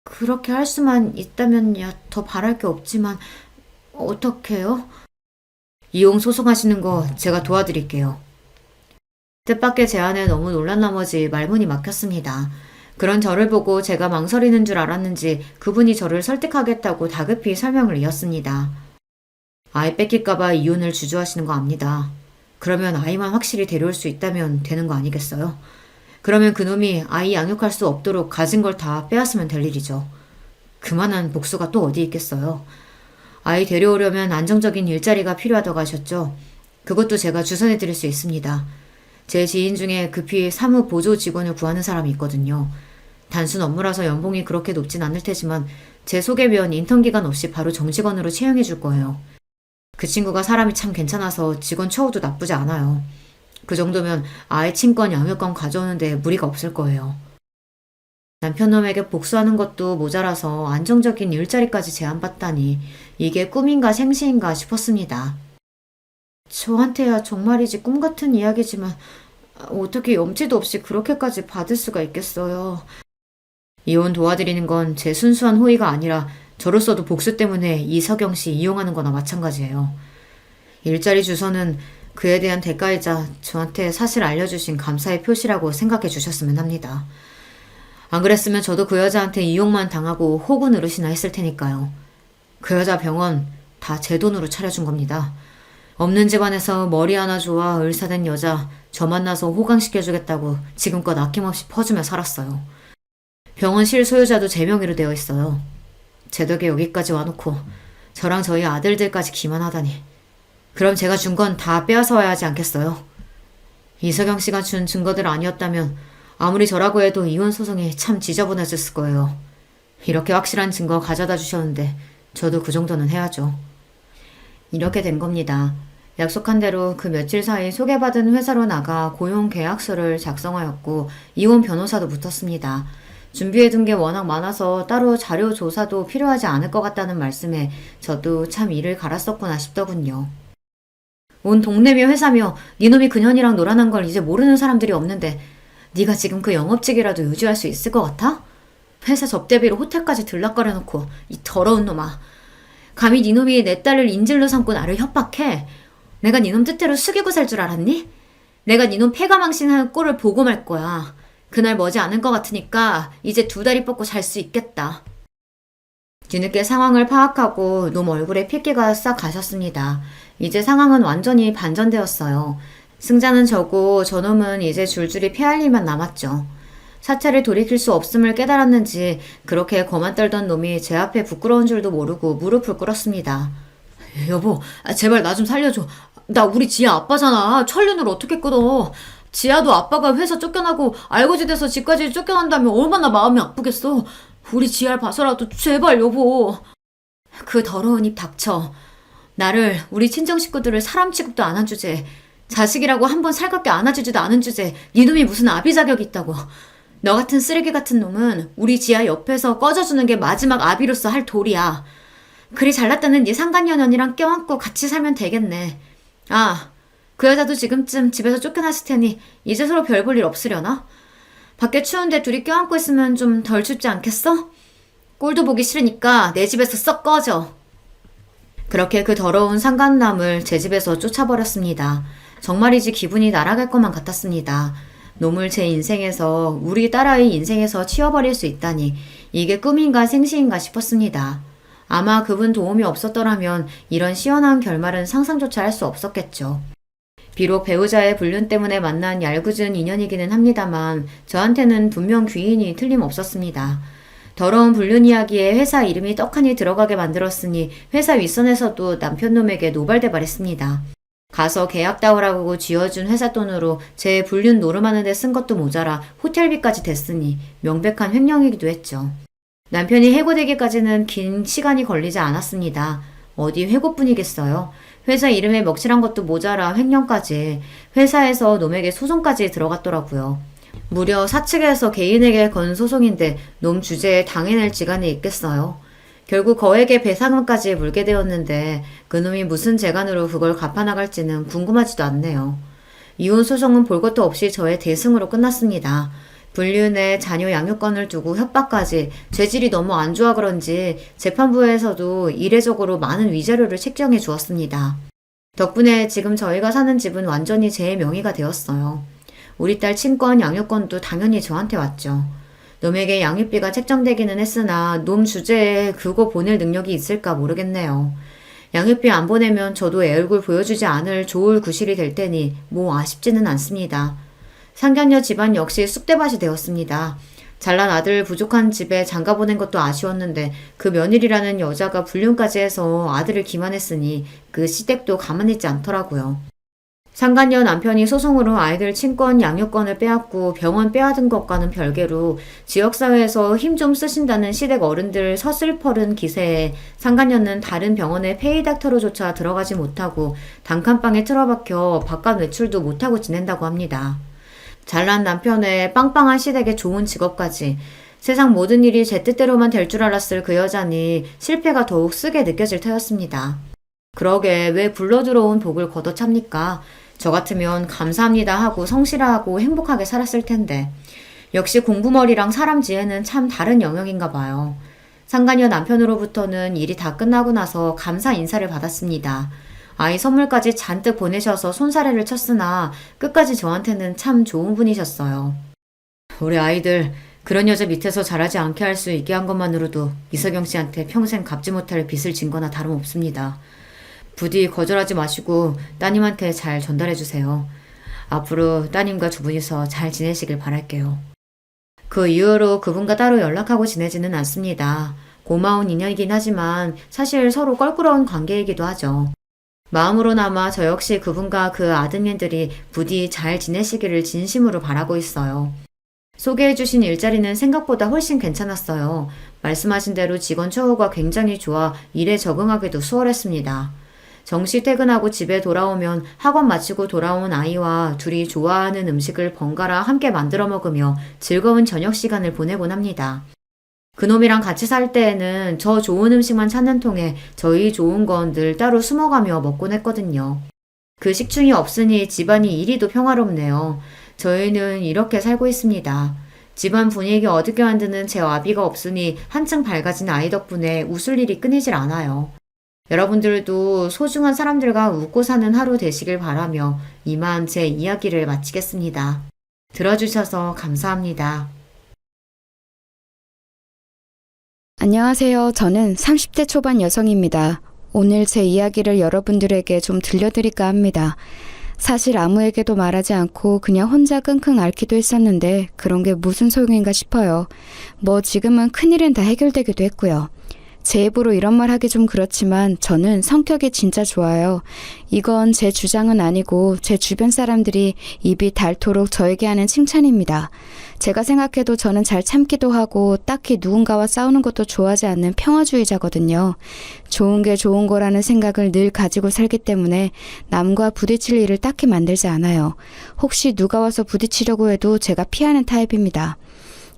그렇게 할 수만 있다면야 더 바랄 게 없지만 어떡해요? 이용 소송하시는 거 제가 도와드릴게요. 뜻밖의 제안에 너무 놀란 나머지 말문이 막혔습니다. 그런 저를 보고 제가 망설이는 줄 알았는지 그분이 저를 설득하겠다고 다급히 설명을 이었습니다. 아이 뺏길까봐 이혼을 주저하시는 거 압니다. 그러면 아이만 확실히 데려올 수 있다면 되는 거 아니겠어요? 그러면 그놈이 아이 양육할 수 없도록 가진 걸 다 빼앗으면 될 일이죠. 그만한 복수가 또 어디 있겠어요. 아이 데려오려면 안정적인 일자리가 필요하다고 하셨죠. 그것도 제가 주선해드릴 수 있습니다. 제 지인 중에 급히 사무 보조 직원을 구하는 사람이 있거든요. 단순 업무라서 연봉이 그렇게 높진 않을 테지만 제 소개면 인턴 기간 없이 바로 정직원으로 채용해 줄 거예요. 그 친구가 사람이 참 괜찮아서 직원 처우도 나쁘지 않아요. 그 정도면 아이 친권 양육권 가져오는데 무리가 없을 거예요. 남편놈에게 복수하는 것도 모자라서 안정적인 일자리까지 제안받다니 이게 꿈인가 생시인가 싶었습니다. 저한테야 정말이지 꿈 같은 이야기지만 어떻게 염치도 없이 그렇게까지 받을 수가 있겠어요. 이혼 도와드리는 건 제 순수한 호의가 아니라 저로서도 복수 때문에 이석영 씨 이용하는 거나 마찬가지예요. 일자리 주소는 그에 대한 대가이자 저한테 사실 알려주신 감사의 표시라고 생각해 주셨으면 합니다. 안 그랬으면 저도 그 여자한테 이용만 당하고 호구 누르시나 했을 테니까요. 그 여자 병원 다 제 돈으로 차려준 겁니다. 없는 집안에서 머리 하나 좋아 을사된 여자 저 만나서 호강시켜주겠다고 지금껏 아낌없이 퍼주며 살았어요. 병원 실소유자도 제 명의로 되어 있어요. 제 덕에 여기까지 와놓고 저랑 저희 아들들까지 기만하다니. 그럼 제가 준 건 다 빼앗아와야 하지 않겠어요? 이석영 씨가 준 증거들 아니었다면 아무리 저라고 해도 이혼 소송이 참 지저분해졌을 거예요. 이렇게 확실한 증거 가져다 주셨는데 저도 그 정도는 해야죠. 이렇게 된 겁니다. 약속한 대로 그 며칠 사이 소개받은 회사로 나가 고용 계약서를 작성하였고 이혼 변호사도 붙었습니다. 준비해둔 게 워낙 많아서 따로 자료 조사도 필요하지 않을 것 같다는 말씀에 저도 참 이를 갈았었구나 싶더군요. 온 동네며 회사며 니놈이 그년이랑 놀아난 걸 이제 모르는 사람들이 없는데 네가 지금 그 영업직이라도 유지할 수 있을 것 같아? 회사 접대비로 호텔까지 들락거려놓고 이 더러운 놈아. 감히 니놈이 내 딸을 인질로 삼고 나를 협박해? 내가 니놈 뜻대로 숙이고 살 줄 알았니? 내가 니놈 패가망신하는 꼴을 보고 말 거야. 그날 머지 않을 것 같으니까 이제 두 다리 뻗고 잘 수 있겠다. 뒤늦게 상황을 파악하고 놈 얼굴에 핏기가 싹 가셨습니다. 이제 상황은 완전히 반전되었어요. 승자는 저고 저놈은 이제 줄줄이 패할 일만 남았죠. 사찰을 돌이킬 수 없음을 깨달았는지 그렇게 거만 떨던 놈이 제 앞에 부끄러운 줄도 모르고 무릎을 꿇었습니다. 여보, 제발 나 좀 살려줘. 나 우리 지아 아빠잖아. 천륜을 어떻게 끊어. 지아도 아빠가 회사 쫓겨나고 알고지돼서 집까지 쫓겨난다면 얼마나 마음이 아프겠어. 우리 지아를 봐서라도 제발 여보. 그 더러운 입 닥쳐. 나를 우리 친정 식구들을 사람 취급도 안 한 주제, 자식이라고 한 번 살갑게 안아주지도 않은 주제, 니놈이 무슨 아비 자격이 있다고. 너 같은 쓰레기 같은 놈은 우리 지하 옆에서 꺼져주는 게 마지막 아비로서 할 도리야. 그리 잘났다는 네 상간녀년이랑 껴안고 같이 살면 되겠네. 아, 그 여자도 지금쯤 집에서 쫓겨났을 테니 이제 서로 별 볼 일 없으려나? 밖에 추운데 둘이 껴안고 있으면 좀 덜 춥지 않겠어? 꼴도 보기 싫으니까 내 집에서 썩 꺼져. 그렇게 그 더러운 상간남을 제 집에서 쫓아버렸습니다. 정말이지 기분이 날아갈 것만 같았습니다. 놈을 제 인생에서, 우리 딸아이 인생에서 치워버릴 수 있다니 이게 꿈인가 생시인가 싶었습니다. 아마 그분 도움이 없었더라면 이런 시원한 결말은 상상조차 할 수 없었겠죠. 비록 배우자의 불륜 때문에 만난 얄궂은 인연이기는 합니다만 저한테는 분명 귀인이 틀림없었습니다. 더러운 불륜 이야기에 회사 이름이 떡하니 들어가게 만들었으니 회사 윗선에서도 남편놈에게 노발대발했습니다. 가서 계약 따오라고 쥐어준 회사 돈으로 제 불륜 노름하는 데 쓴 것도 모자라 호텔비까지 댔으니 명백한 횡령이기도 했죠. 남편이 해고되기까지는 긴 시간이 걸리지 않았습니다. 어디 해고뿐이겠어요. 회사 이름에 먹칠한 것도 모자라 횡령까지, 회사에서 놈에게 소송까지 들어갔더라고요. 무려 사측에서 개인에게 건 소송인데 놈 주제에 당해낼 지간이 있겠어요. 결국 거액의 배상금까지 물게 되었는데 그놈이 무슨 재간으로 그걸 갚아나갈지는 궁금하지도 않네요. 이혼 소송은 볼 것도 없이 저의 대승으로 끝났습니다. 불륜에 자녀 양육권을 두고 협박까지, 죄질이 너무 안 좋아 그런지 재판부에서도 이례적으로 많은 위자료를 책정해 주었습니다. 덕분에 지금 저희가 사는 집은 완전히 제 명의가 되었어요. 우리 딸 친권 양육권도 당연히 저한테 왔죠. 놈에게 양육비가 책정되기는 했으나 놈 주제에 그거 보낼 능력이 있을까 모르겠네요. 양육비 안 보내면 저도 애 얼굴 보여주지 않을 좋을 구실이 될 테니 뭐 아쉽지는 않습니다. 상견녀 집안 역시 쑥대밭이 되었습니다. 잘난 아들 부족한 집에 장가 보낸 것도 아쉬웠는데 그 며느리라는 여자가 불륜까지 해서 아들을 기만했으니 그 시댁도 가만히 있지 않더라고요. 상간녀 남편이 소송으로 아이들 친권 양육권을 빼앗고 병원 빼앗은 것과는 별개로 지역사회에서 힘 좀 쓰신다는 시댁 어른들 서슬퍼른 기세에 상간녀는 다른 병원에 페이닥터로조차 들어가지 못하고 단칸방에 틀어박혀 바깥 외출도 못하고 지낸다고 합니다. 잘난 남편의 빵빵한 시댁에 좋은 직업까지, 세상 모든 일이 제 뜻대로만 될 줄 알았을 그 여자니 실패가 더욱 쓰게 느껴질 터였습니다. 그러게 왜 굴러들어온 복을 걷어찹니까? 저 같으면 감사합니다 하고 성실하고 행복하게 살았을 텐데. 역시 공부머리랑 사람 지혜는 참 다른 영역인가 봐요. 상간녀 남편으로부터는 일이 다 끝나고 나서 감사 인사를 받았습니다. 아이 선물까지 잔뜩 보내셔서 손사래를 쳤으나 끝까지 저한테는 참 좋은 분이셨어요. 우리 아이들 그런 여자 밑에서 자라지 않게 할 수 있게 한 것만으로도 이석영 씨한테 평생 갚지 못할 빚을 진 거나 다름없습니다. 부디 거절하지 마시고 따님한테 잘 전달해 주세요. 앞으로 따님과 두 분이서 잘 지내시길 바랄게요. 그 이후로 그분과 따로 연락하고 지내지는 않습니다. 고마운 인연이긴 하지만 사실 서로 껄끄러운 관계이기도 하죠. 마음으로나마 저 역시 그분과 그 아드님들이 부디 잘 지내시기를 진심으로 바라고 있어요. 소개해주신 일자리는 생각보다 훨씬 괜찮았어요. 말씀하신 대로 직원 처우가 굉장히 좋아 일에 적응하기도 수월했습니다. 정시 퇴근하고 집에 돌아오면 학원 마치고 돌아온 아이와 둘이 좋아하는 음식을 번갈아 함께 만들어 먹으며 즐거운 저녁 시간을 보내곤 합니다. 그놈이랑 같이 살 때에는 저 좋은 음식만 찾는 통에 저희 좋은 건 늘 따로 숨어가며 먹곤 했거든요. 그 식충이 없으니 집안이 이리도 평화롭네요. 저희는 이렇게 살고 있습니다. 집안 분위기 어둡게 만드는 제 와비가 없으니 한층 밝아진 아이 덕분에 웃을 일이 끊이질 않아요. 여러분들도 소중한 사람들과 웃고 사는 하루 되시길 바라며 이만 제 이야기를 마치겠습니다. 들어주셔서 감사합니다. 안녕하세요. 저는 30대 초반 여성입니다. 오늘 제 이야기를 여러분들에게 좀 들려드릴까 합니다. 사실 아무에게도 말하지 않고 그냥 혼자 끙끙 앓기도 했었는데 그런 게 무슨 소용인가 싶어요. 뭐 지금은 큰일은 다 해결되기도 했고요. 제 입으로 이런 말 하기 좀 그렇지만 저는 성격이 진짜 좋아요. 이건 제 주장은 아니고 제 주변 사람들이 입이 닳도록 저에게 하는 칭찬입니다. 제가 생각해도 저는 잘 참기도 하고 딱히 누군가와 싸우는 것도 좋아하지 않는 평화주의자거든요. 좋은 게 좋은 거라는 생각을 늘 가지고 살기 때문에 남과 부딪힐 일을 딱히 만들지 않아요. 혹시 누가 와서 부딪히려고 해도 제가 피하는 타입입니다.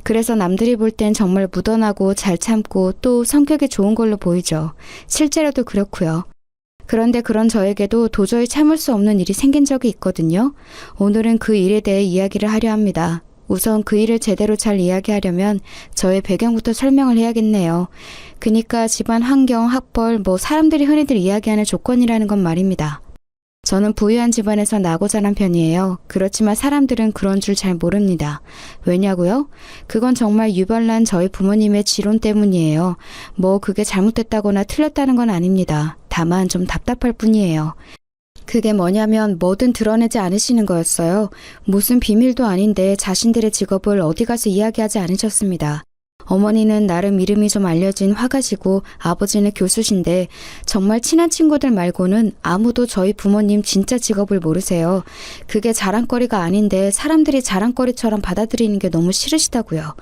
그래서 남들이 볼 땐 정말 무던하고 잘 참고 또 성격이 좋은 걸로 보이죠. 실제로도 그렇고요. 그런데 그런 저에게도 도저히 참을 수 없는 일이 생긴 적이 있거든요. 오늘은 그 일에 대해 이야기를 하려 합니다. 우선 그 일을 제대로 잘 이야기하려면 저의 배경부터 설명을 해야겠네요. 그니까 집안 환경, 학벌, 사람들이 흔히들 이야기하는 조건이라는 건 말입니다. 저는 부유한 집안에서 나고 자란 편이에요. 그렇지만 사람들은 그런 줄 잘 모릅니다. 왜냐고요? 그건 정말 유별난 저희 부모님의 지론 때문이에요. 그게 잘못됐다거나 틀렸다는 건 아닙니다. 다만 좀 답답할 뿐이에요. 그게 뭐냐면 뭐든 드러내지 않으시는 거였어요. 무슨 비밀도 아닌데 자신들의 직업을 어디 가서 이야기하지 않으셨습니다. 어머니는 나름 이름이 좀 알려진 화가시고 아버지는 교수신데 정말 친한 친구들 말고는 아무도 저희 부모님 진짜 직업을 모르세요. 그게 자랑거리가 아닌데 사람들이 자랑거리처럼 받아들이는 게 너무 싫으시다고요.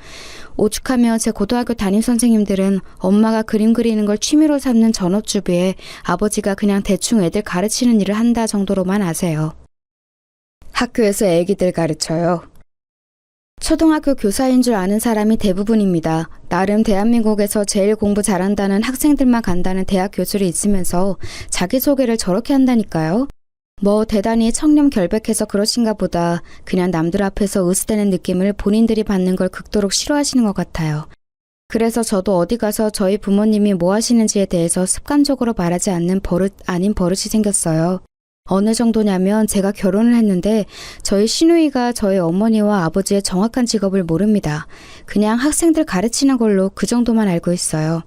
오죽하면 제 고등학교 담임 선생님들은 엄마가 그림 그리는 걸 취미로 삼는 전업주부에 아버지가 그냥 대충 애들 가르치는 일을 한다 정도로만 아세요. 학교에서 애기들 가르쳐요. 초등학교 교사인 줄 아는 사람이 대부분입니다. 나름 대한민국에서 제일 공부 잘한다는 학생들만 간다는 대학 교수를 있으면서 자기소개를 저렇게 한다니까요. 대단히 청렴결백해서 그러신가 보다 그냥 남들 앞에서 으스대는 느낌을 본인들이 받는 걸 극도로 싫어하시는 것 같아요. 그래서 저도 어디 가서 저희 부모님이 뭐 하시는지에 대해서 습관적으로 말하지 않는 버릇 아닌 버릇이 생겼어요. 어느 정도냐면 제가 결혼을 했는데 저희 시누이가 저희 어머니와 아버지의 정확한 직업을 모릅니다. 그냥 학생들 가르치는 걸로 그 정도만 알고 있어요.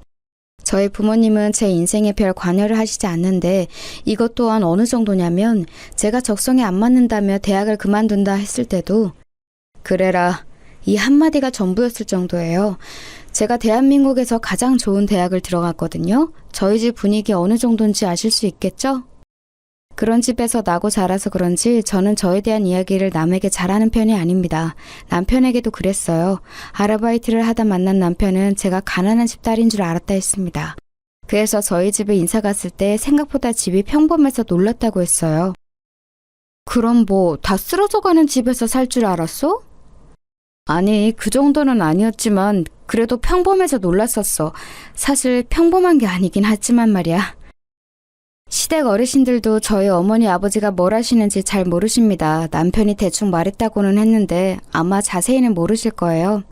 저희 부모님은 제 인생에 별 관여를 하시지 않는데 이것 또한 어느 정도냐면 제가 적성에 안 맞는다며 대학을 그만둔다 했을 때도 그래라 이 한마디가 전부였을 정도예요. 제가 대한민국에서 가장 좋은 대학을 들어갔거든요. 저희 집 분위기 어느 정도인지 아실 수 있겠죠? 그런 집에서 나고 자라서 그런지 저는 저에 대한 이야기를 남에게 잘하는 편이 아닙니다. 남편에게도 그랬어요. 아르바이트를 하다 만난 남편은 제가 가난한 집 딸인 줄 알았다 했습니다. 그래서 저희 집에 인사 갔을 때 생각보다 집이 평범해서 놀랐다고 했어요. 그럼 다 쓰러져가는 집에서 살 줄 알았어? 아니, 그 정도는 아니었지만 그래도 평범해서 놀랐었어. 사실 평범한 게 아니긴 하지만 말이야. 시댁 어르신들도 저희 어머니 아버지가 뭘 하시는지 잘 모르십니다. 남편이 대충 말했다고는 했는데 아마 자세히는 모르실 거예요.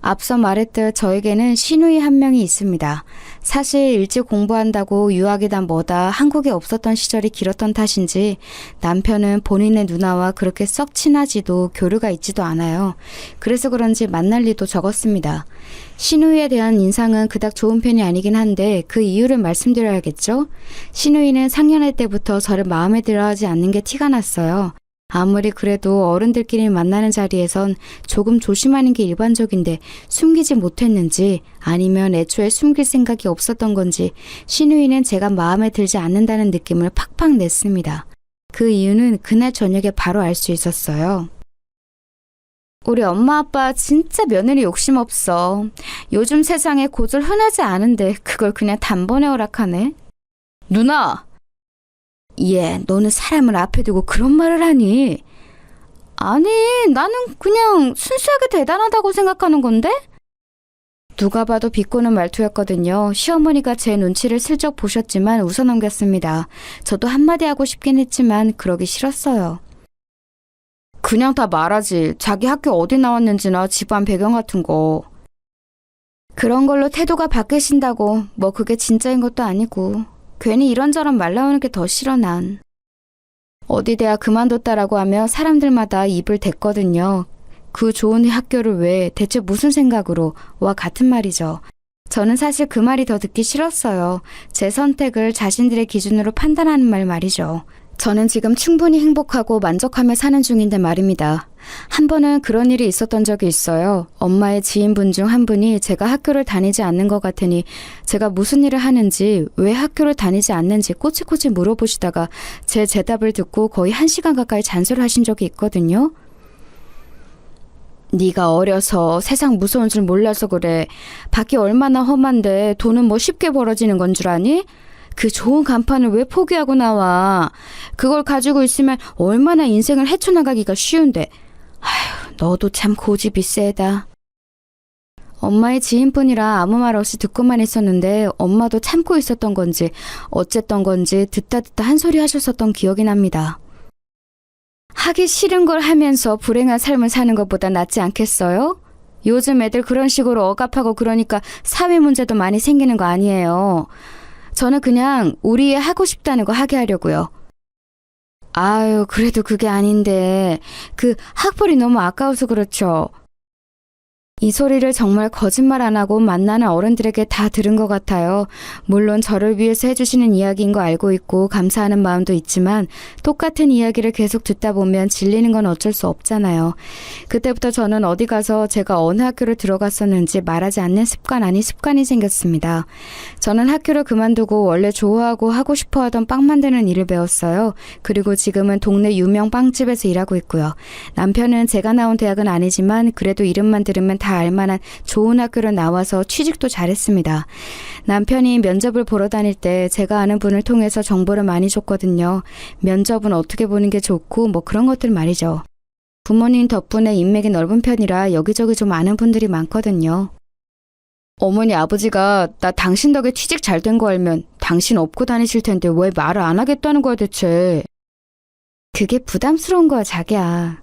앞서 말했듯 저에게는 시누이 한 명이 있습니다. 사실 일찍 공부한다고 유학이다 뭐다 한국에 없었던 시절이 길었던 탓인지 남편은 본인의 누나와 그렇게 썩 친하지도 교류가 있지도 않아요. 그래서 그런지 만날 리도 적었습니다. 시누이에 대한 인상은 그닥 좋은 편이 아니긴 한데 그 이유를 말씀드려야겠죠? 시누이는 상년회 때부터 저를 마음에 들어하지 않는 게 티가 났어요. 아무리 그래도 어른들끼리 만나는 자리에선 조금 조심하는 게 일반적인데 숨기지 못했는지 아니면 애초에 숨길 생각이 없었던 건지 시누이는 제가 마음에 들지 않는다는 느낌을 팍팍 냈습니다. 그 이유는 그날 저녁에 바로 알 수 있었어요. 우리 엄마 아빠 진짜 며느리 욕심 없어. 요즘 세상에 고졸 흔하지 않은데 그걸 그냥 단번에 허락하네. 누나! 너는 사람을 앞에 두고 그런 말을 하니? 아니, 나는 그냥 순수하게 대단하다고 생각하는 건데? 누가 봐도 비꼬는 말투였거든요. 시어머니가 제 눈치를 슬쩍 보셨지만 웃어넘겼습니다. 저도 한마디 하고 싶긴 했지만 그러기 싫었어요. 그냥 다 말하지. 자기 학교 어디 나왔는지나 집안 배경 같은 거. 그런 걸로 태도가 바뀌신다고 그게 진짜인 것도 아니고. 괜히 이런저런 말 나오는 게 더 싫어 난. 어디 대학 그만뒀다라고 하며 사람들마다 입을 댔거든요. 그 좋은 학교를 왜 대체 무슨 생각으로 와 같은 말이죠. 저는 사실 그 말이 더 듣기 싫었어요. 제 선택을 자신들의 기준으로 판단하는 말이죠. 저는 지금 충분히 행복하고 만족하며 사는 중인데 말입니다. 한 번은 그런 일이 있었던 적이 있어요. 엄마의 지인분 중 한 분이 제가 학교를 다니지 않는 것 같으니 제가 무슨 일을 하는지 왜 학교를 다니지 않는지 꼬치꼬치 물어보시다가 제 대답을 듣고 거의 1시간 가까이 잔소리를 하신 적이 있거든요. 네가 어려서 세상 무서운 줄 몰라서 그래. 밖이 얼마나 험한데 돈은 쉽게 벌어지는 건 줄 아니? 그 좋은 간판을 왜 포기하고 나와? 그걸 가지고 있으면 얼마나 인생을 헤쳐나가기가 쉬운데. 아휴, 너도 참 고집이 세다. 엄마의 지인뿐이라 아무 말 없이 듣고만 있었는데 엄마도 참고 있었던 건지 어쨌던 건지 듣다 한 소리 하셨었던 기억이 납니다. 하기 싫은 걸 하면서 불행한 삶을 사는 것보다 낫지 않겠어요? 요즘 애들 그런 식으로 억압하고 그러니까 사회 문제도 많이 생기는 거 아니에요. 저는 그냥 우리 애 하고 싶다는 거 하게 하려고요. 아유, 그래도 그게 아닌데 그 학벌이 너무 아까워서 그렇죠. 이 소리를 정말 거짓말 안 하고 만나는 어른들에게 다 들은 것 같아요. 물론 저를 위해서 해주시는 이야기인 거 알고 있고 감사하는 마음도 있지만 똑같은 이야기를 계속 듣다 보면 질리는 건 어쩔 수 없잖아요. 그때부터 저는 어디 가서 제가 어느 학교를 들어갔었는지 말하지 않는 습관 아닌 습관이 생겼습니다. 저는 학교를 그만두고 원래 좋아하고 하고 싶어 하던 빵 만드는 일을 배웠어요. 그리고 지금은 동네 유명 빵집에서 일하고 있고요. 남편은 제가 나온 대학은 아니지만 그래도 이름만 들으면 다 알만한 좋은 학교로 나와서 취직도 잘했습니다. 남편이 면접을 보러 다닐 때 제가 아는 분을 통해서 정보를 많이 줬거든요. 면접은 어떻게 보는 게 좋고 뭐 그런 것들 말이죠. 부모님 덕분에 인맥이 넓은 편이라 여기저기 좀 아는 분들이 많거든요. 어머니 아버지가 나 당신 덕에 취직 잘 된 거 알면 당신 업고 다니실 텐데 왜 말을 안 하겠다는 거야 대체. 그게 부담스러운 거야 자기야.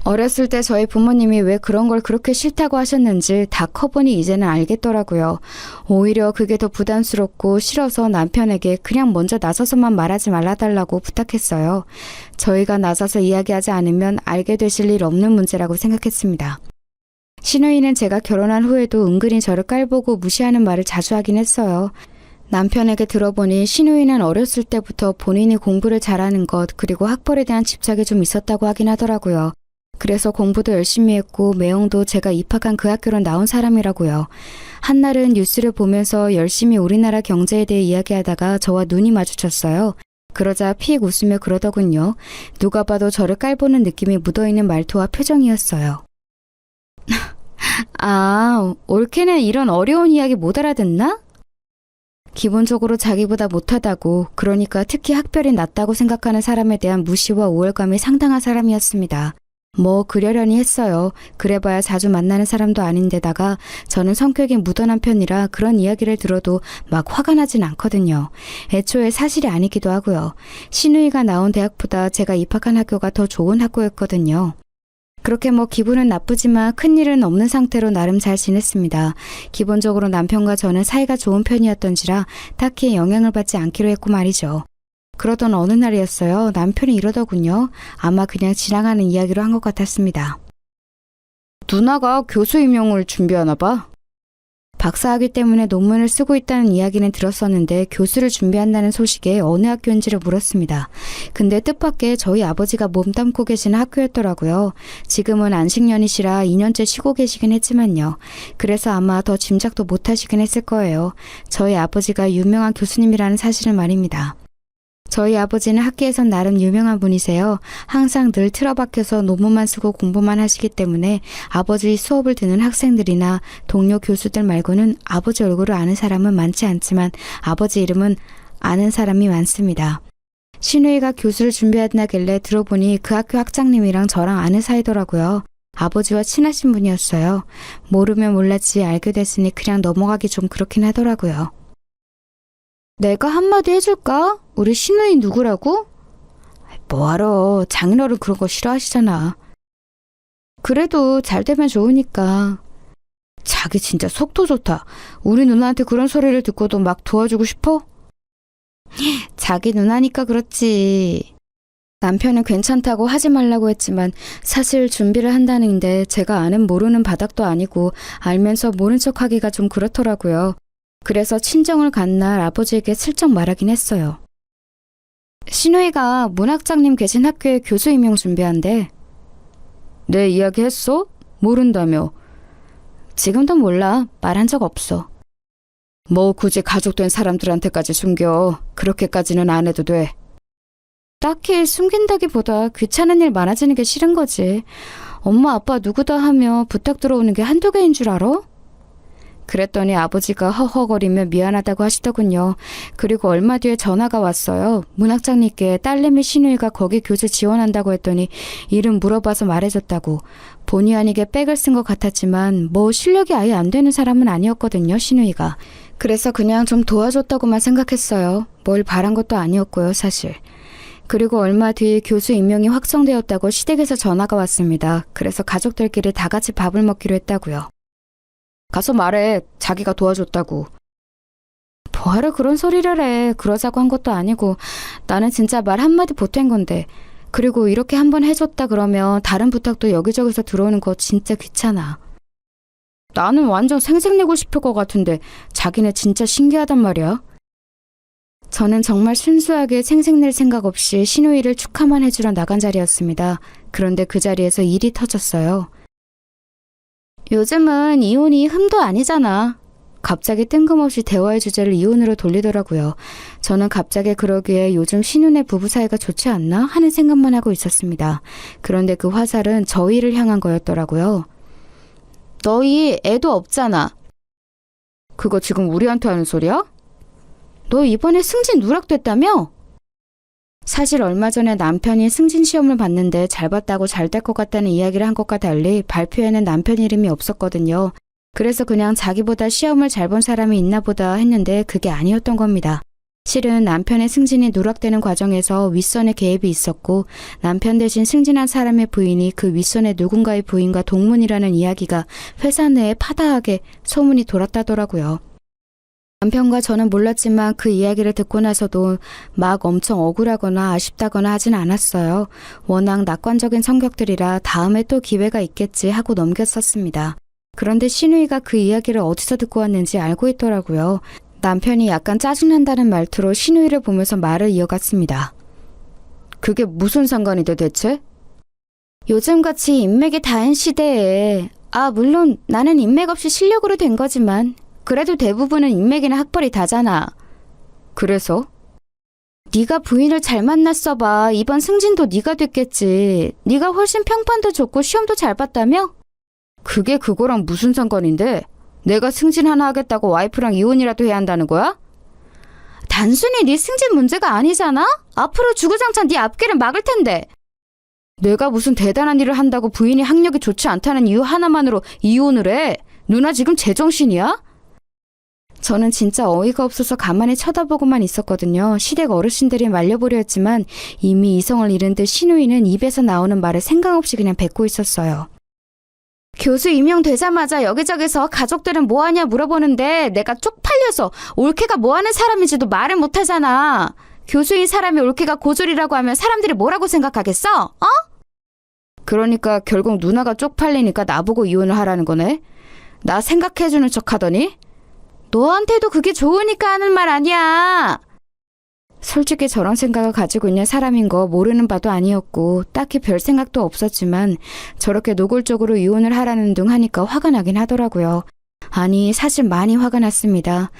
어렸을 때 저희 부모님이 왜 그런 걸 그렇게 싫다고 하셨는지 다 커보니 이제는 알겠더라고요. 오히려 그게 더 부담스럽고 싫어서 남편에게 그냥 먼저 나서서만 말하지 말아달라고 부탁했어요. 저희가 나서서 이야기하지 않으면 알게 되실 일 없는 문제라고 생각했습니다. 신우이는 제가 결혼한 후에도 은근히 저를 깔보고 무시하는 말을 자주 하긴 했어요. 남편에게 들어보니 신우이는 어렸을 때부터 본인이 공부를 잘하는 것 그리고 학벌에 대한 집착이 좀 있었다고 하긴 하더라고요. 그래서 공부도 열심히 했고 매형도 제가 입학한 그 학교로 나온 사람이라고요. 한날은 뉴스를 보면서 열심히 우리나라 경제에 대해 이야기하다가 저와 눈이 마주쳤어요. 그러자 피익 웃으며 그러더군요. 누가 봐도 저를 깔보는 느낌이 묻어있는 말투와 표정이었어요. 아, 올케는 이런 어려운 이야기 못 알아듣나? 기본적으로 자기보다 못하다고, 그러니까 특히 학벌이 낮다고 생각하는 사람에 대한 무시와 우월감이 상당한 사람이었습니다. 뭐 그러려니 했어요. 그래봐야 자주 만나는 사람도 아닌데다가 저는 성격이 무던한 편이라 그런 이야기를 들어도 막 화가 나진 않거든요. 애초에 사실이 아니기도 하고요. 신우이가 나온 대학보다 제가 입학한 학교가 더 좋은 학교였거든요. 그렇게 뭐 기분은 나쁘지만 큰일은 없는 상태로 나름 잘 지냈습니다. 기본적으로 남편과 저는 사이가 좋은 편이었던지라 딱히 영향을 받지 않기로 했고 말이죠. 그러던 어느 날이었어요. 남편이 이러더군요. 아마 그냥 지나가는 이야기로 한 것 같았습니다. 누나가 교수 임용을 준비하나 봐. 박사학위 때문에 논문을 쓰고 있다는 이야기는 들었었는데 교수를 준비한다는 소식에 어느 학교인지를 물었습니다. 근데 뜻밖의 저희 아버지가 몸담고 계시는 학교였더라고요. 지금은 안식년이시라 2년째 쉬고 계시긴 했지만요. 그래서 아마 더 짐작도 못하시긴 했을 거예요. 저희 아버지가 유명한 교수님이라는 사실을 말입니다. 저희 아버지는 학계에선 나름 유명한 분이세요. 항상 늘 틀어박혀서 논문만 쓰고 공부만 하시기 때문에 아버지 수업을 듣는 학생들이나 동료 교수들 말고는 아버지 얼굴을 아는 사람은 많지 않지만 아버지 이름은 아는 사람이 많습니다. 신우이가 교수를 준비한다길래 들어보니 그 학교 학장님이랑 저랑 아는 사이더라고요. 아버지와 친하신 분이었어요. 모르면 몰랐지 알게 됐으니 그냥 넘어가기 좀 그렇긴 하더라고요. 내가 한마디 해줄까? 우리 신우이 누구라고? 뭐하러, 장인어른 그런 거 싫어하시잖아. 그래도 잘 되면 좋으니까. 자기 진짜 속도 좋다. 우리 누나한테 그런 소리를 듣고도 막 도와주고 싶어? 자기 누나니까 그렇지. 남편은 괜찮다고 하지 말라고 했지만 사실 준비를 한다는데 제가 아는 모르는 바닥도 아니고 알면서 모른 척하기가 좀 그렇더라고요. 그래서 친정을 간 날 아버지에게 슬쩍 말하긴 했어요. 신우이가 문학장님 계신 학교에 교수 임용 준비한대. 내 이야기 했어? 모른다며. 지금도 몰라. 말한 적 없어. 뭐 굳이 가족된 사람들한테까지 숨겨. 그렇게까지는 안 해도 돼. 딱히 숨긴다기보다 귀찮은 일 많아지는 게 싫은 거지. 엄마 아빠 누구다 하며 부탁 들어오는 게 한두 개인 줄 알아? 그랬더니 아버지가 허허거리며 미안하다고 하시더군요. 그리고 얼마 뒤에 전화가 왔어요. 문학장님께 딸내미 신우이가 거기 교수 지원한다고 했더니 이름 물어봐서 말해줬다고. 본의 아니게 백을 쓴 것 같았지만 뭐 실력이 아예 안 되는 사람은 아니었거든요, 신우이가. 그래서 그냥 좀 도와줬다고만 생각했어요. 뭘 바란 것도 아니었고요, 사실. 그리고 얼마 뒤 교수 임명이 확정되었다고 시댁에서 전화가 왔습니다. 그래서 가족들끼리 다 같이 밥을 먹기로 했다고요. 가서 말해. 자기가 도와줬다고. 뭐하러 그런 소리를 해. 그러자고 한 것도 아니고 나는 진짜 말 한마디 보탠 건데. 그리고 이렇게 한번 해줬다 그러면 다른 부탁도 여기저기서 들어오는 거 진짜 귀찮아. 나는 완전 생색내고 싶을 것 같은데 자기네 진짜 신기하단 말이야. 저는 정말 순수하게 생색낼 생각 없이 신우이를 축하만 해주러 나간 자리였습니다. 그런데 그 자리에서 일이 터졌어요. 요즘은 이혼이 흠도 아니잖아. 갑자기 뜬금없이 대화의 주제를 이혼으로 돌리더라고요. 저는 갑자기 그러기에 요즘 신우네 부부 사이가 좋지 않나 하는 생각만 하고 있었습니다. 그런데 그 화살은 저희를 향한 거였더라고요. 너희 애도 없잖아. 그거 지금 우리한테 하는 소리야? 너 이번에 승진 누락됐다며? 사실 얼마 전에 남편이 승진 시험을 봤는데 잘 봤다고 잘 될 것 같다는 이야기를 한 것과 달리 발표에는 남편 이름이 없었거든요. 그래서 그냥 자기보다 시험을 잘 본 사람이 있나 보다 했는데 그게 아니었던 겁니다. 실은 남편의 승진이 누락되는 과정에서 윗선의 개입이 있었고 남편 대신 승진한 사람의 부인이 그 윗선의 누군가의 부인과 동문이라는 이야기가 회사 내에 파다하게 소문이 돌았다더라고요. 남편과 저는 몰랐지만 그 이야기를 듣고 나서도 막 엄청 억울하거나 아쉽다거나 하진 않았어요. 워낙 낙관적인 성격들이라 다음에 또 기회가 있겠지 하고 넘겼었습니다. 그런데 신우이가 그 이야기를 어디서 듣고 왔는지 알고 있더라고요. 남편이 약간 짜증난다는 말투로 신우이를 보면서 말을 이어갔습니다. 그게 무슨 상관이 돼 대체? 요즘같이 인맥이 다인 시대에 물론 나는 인맥 없이 실력으로 된 거지만 그래도 대부분은 인맥이나 학벌이 다잖아. 그래서? 네가 부인을 잘 만났어 봐. 이번 승진도 네가 됐겠지. 네가 훨씬 평판도 좋고 시험도 잘 봤다며? 그게 그거랑 무슨 상관인데? 내가 승진 하나 하겠다고 와이프랑 이혼이라도 해야 한다는 거야? 단순히 네 승진 문제가 아니잖아? 앞으로 주구장창 네 앞길을 막을 텐데. 내가 무슨 대단한 일을 한다고 부인이 학력이 좋지 않다는 이유 하나만으로 이혼을 해? 누나 지금 제정신이야? 저는 진짜 어이가 없어서 가만히 쳐다보고만 있었거든요. 시댁 어르신들이 말려보려 했지만 이미 이성을 잃은 듯 신우이는 입에서 나오는 말을 생각 없이 그냥 뱉고 있었어요. 교수 임명되자마자 여기저기서 가족들은 뭐하냐 물어보는데 내가 쪽팔려서 올케가 뭐하는 사람인지도 말을 못하잖아. 교수인 사람이 올케가 고졸이라고 하면 사람들이 뭐라고 생각하겠어? 그러니까 결국 누나가 쪽팔리니까 나보고 이혼을 하라는 거네. 나 생각해주는 척 하더니? 너한테도 그게 좋으니까 하는 말 아니야. 솔직히 저런 생각을 가지고 있는 사람인 거 모르는 바도 아니었고 딱히 별 생각도 없었지만 저렇게 노골적으로 이혼을 하라는 둥 하니까 화가 나긴 하더라고요. 아니 사실 많이 화가 났습니다.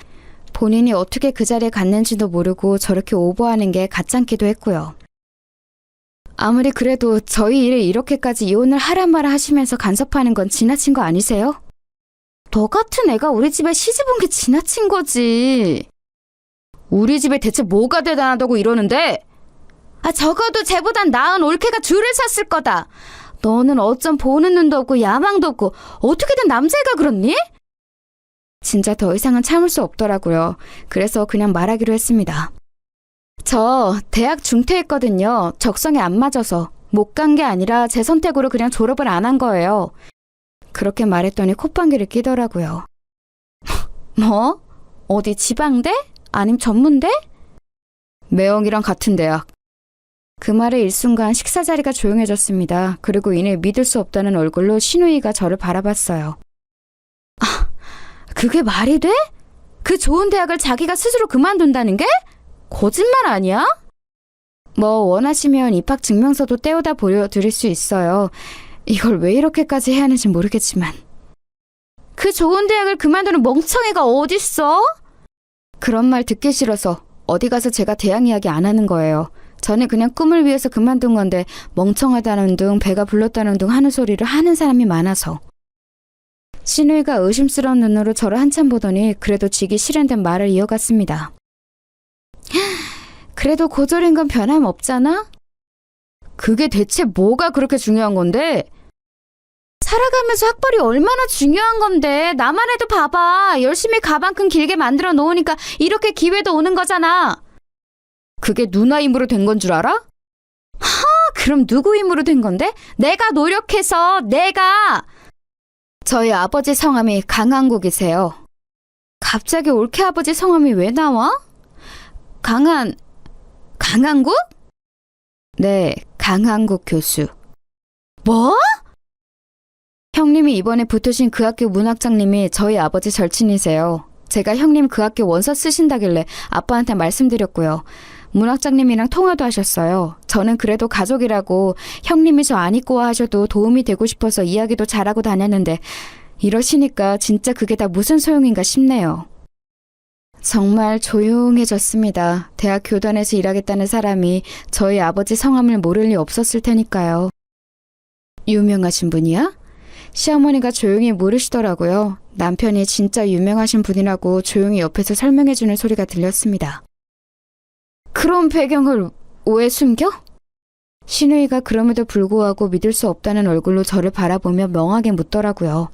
본인이 어떻게 그 자리에 갔는지도 모르고 저렇게 오버하는 게 가짱기도 했고요. 아무리 그래도 저희 일을 이렇게까지 이혼을 하란 말을 하시면서 간섭하는 건 지나친 거 아니세요? 너 같은 애가 우리 집에 시집 온 게 지나친 거지. 우리 집에 대체 뭐가 대단하다고 이러는데? 적어도 쟤보단 나은 올케가 줄을 섰을 거다. 너는 어쩜 보는 눈도 없고 야망도 없고 어떻게든 남자애가 그렇니? 진짜 더 이상은 참을 수 없더라고요. 그래서 그냥 말하기로 했습니다. 저 대학 중퇴했거든요. 적성에 안 맞아서. 못 간 게 아니라 제 선택으로 그냥 졸업을 안 한 거예요. 그렇게 말했더니 콧방귀를 끼더라고요. 뭐? 어디 지방대? 아님 전문대? 매형이랑 같은 대학. 그 말에 일순간 식사 자리가 조용해졌습니다. 그리고 이내 믿을 수 없다는 얼굴로 신우이가 저를 바라봤어요. 그게 말이 돼? 그 좋은 대학을 자기가 스스로 그만둔다는 게? 거짓말 아니야? 뭐 원하시면 입학 증명서도 떼어다 보여드릴 수 있어요. 이걸 왜 이렇게까지 해야 하는지 모르겠지만. 그 좋은 대학을 그만두는 멍청이가 어딨어? 그런 말 듣기 싫어서 어디 가서 제가 대학 이야기 안 하는 거예요. 저는 그냥 꿈을 위해서 그만둔 건데 멍청하다는 둥 배가 불렀다는 둥 하는 소리를 하는 사람이 많아서. 신우이가 의심스러운 눈으로 저를 한참 보더니 그래도 지기 싫은 듯 말을 이어갔습니다. 그래도 고졸인 건 변함없잖아? 그게 대체 뭐가 그렇게 중요한 건데? 살아가면서 학벌이 얼마나 중요한 건데. 나만 해도 봐봐. 열심히 가방끈 길게 만들어 놓으니까 이렇게 기회도 오는 거잖아. 그게 누나 힘으로 된 건 줄 알아? 그럼 누구 힘으로 된 건데? 내가 노력해서 내가. 저희 아버지 성함이 강한국이세요. 갑자기 올케 아버지 성함이 왜 나와? 강한국? 네, 강한국 교수. 뭐? 형님이 이번에 붙으신 그 학교 문학장님이 저희 아버지 절친이세요. 제가 형님 그 학교 원서 쓰신다길래 아빠한테 말씀드렸고요. 문학장님이랑 통화도 하셨어요. 저는 그래도 가족이라고 형님이 저 안 입고 와 하셔도 도움이 되고 싶어서 이야기도 잘하고 다녔는데 이러시니까 진짜 그게 다 무슨 소용인가 싶네요. 정말 조용해졌습니다. 대학 교단에서 일하겠다는 사람이 저희 아버지 성함을 모를 리 없었을 테니까요. 유명하신 분이야? 시어머니가 조용히 물으시더라고요. 남편이 진짜 유명하신 분이라고 조용히 옆에서 설명해주는 소리가 들렸습니다. 그런 배경을 왜 숨겨? 신우이가 그럼에도 불구하고 믿을 수 없다는 얼굴로 저를 바라보며 멍하게 묻더라고요.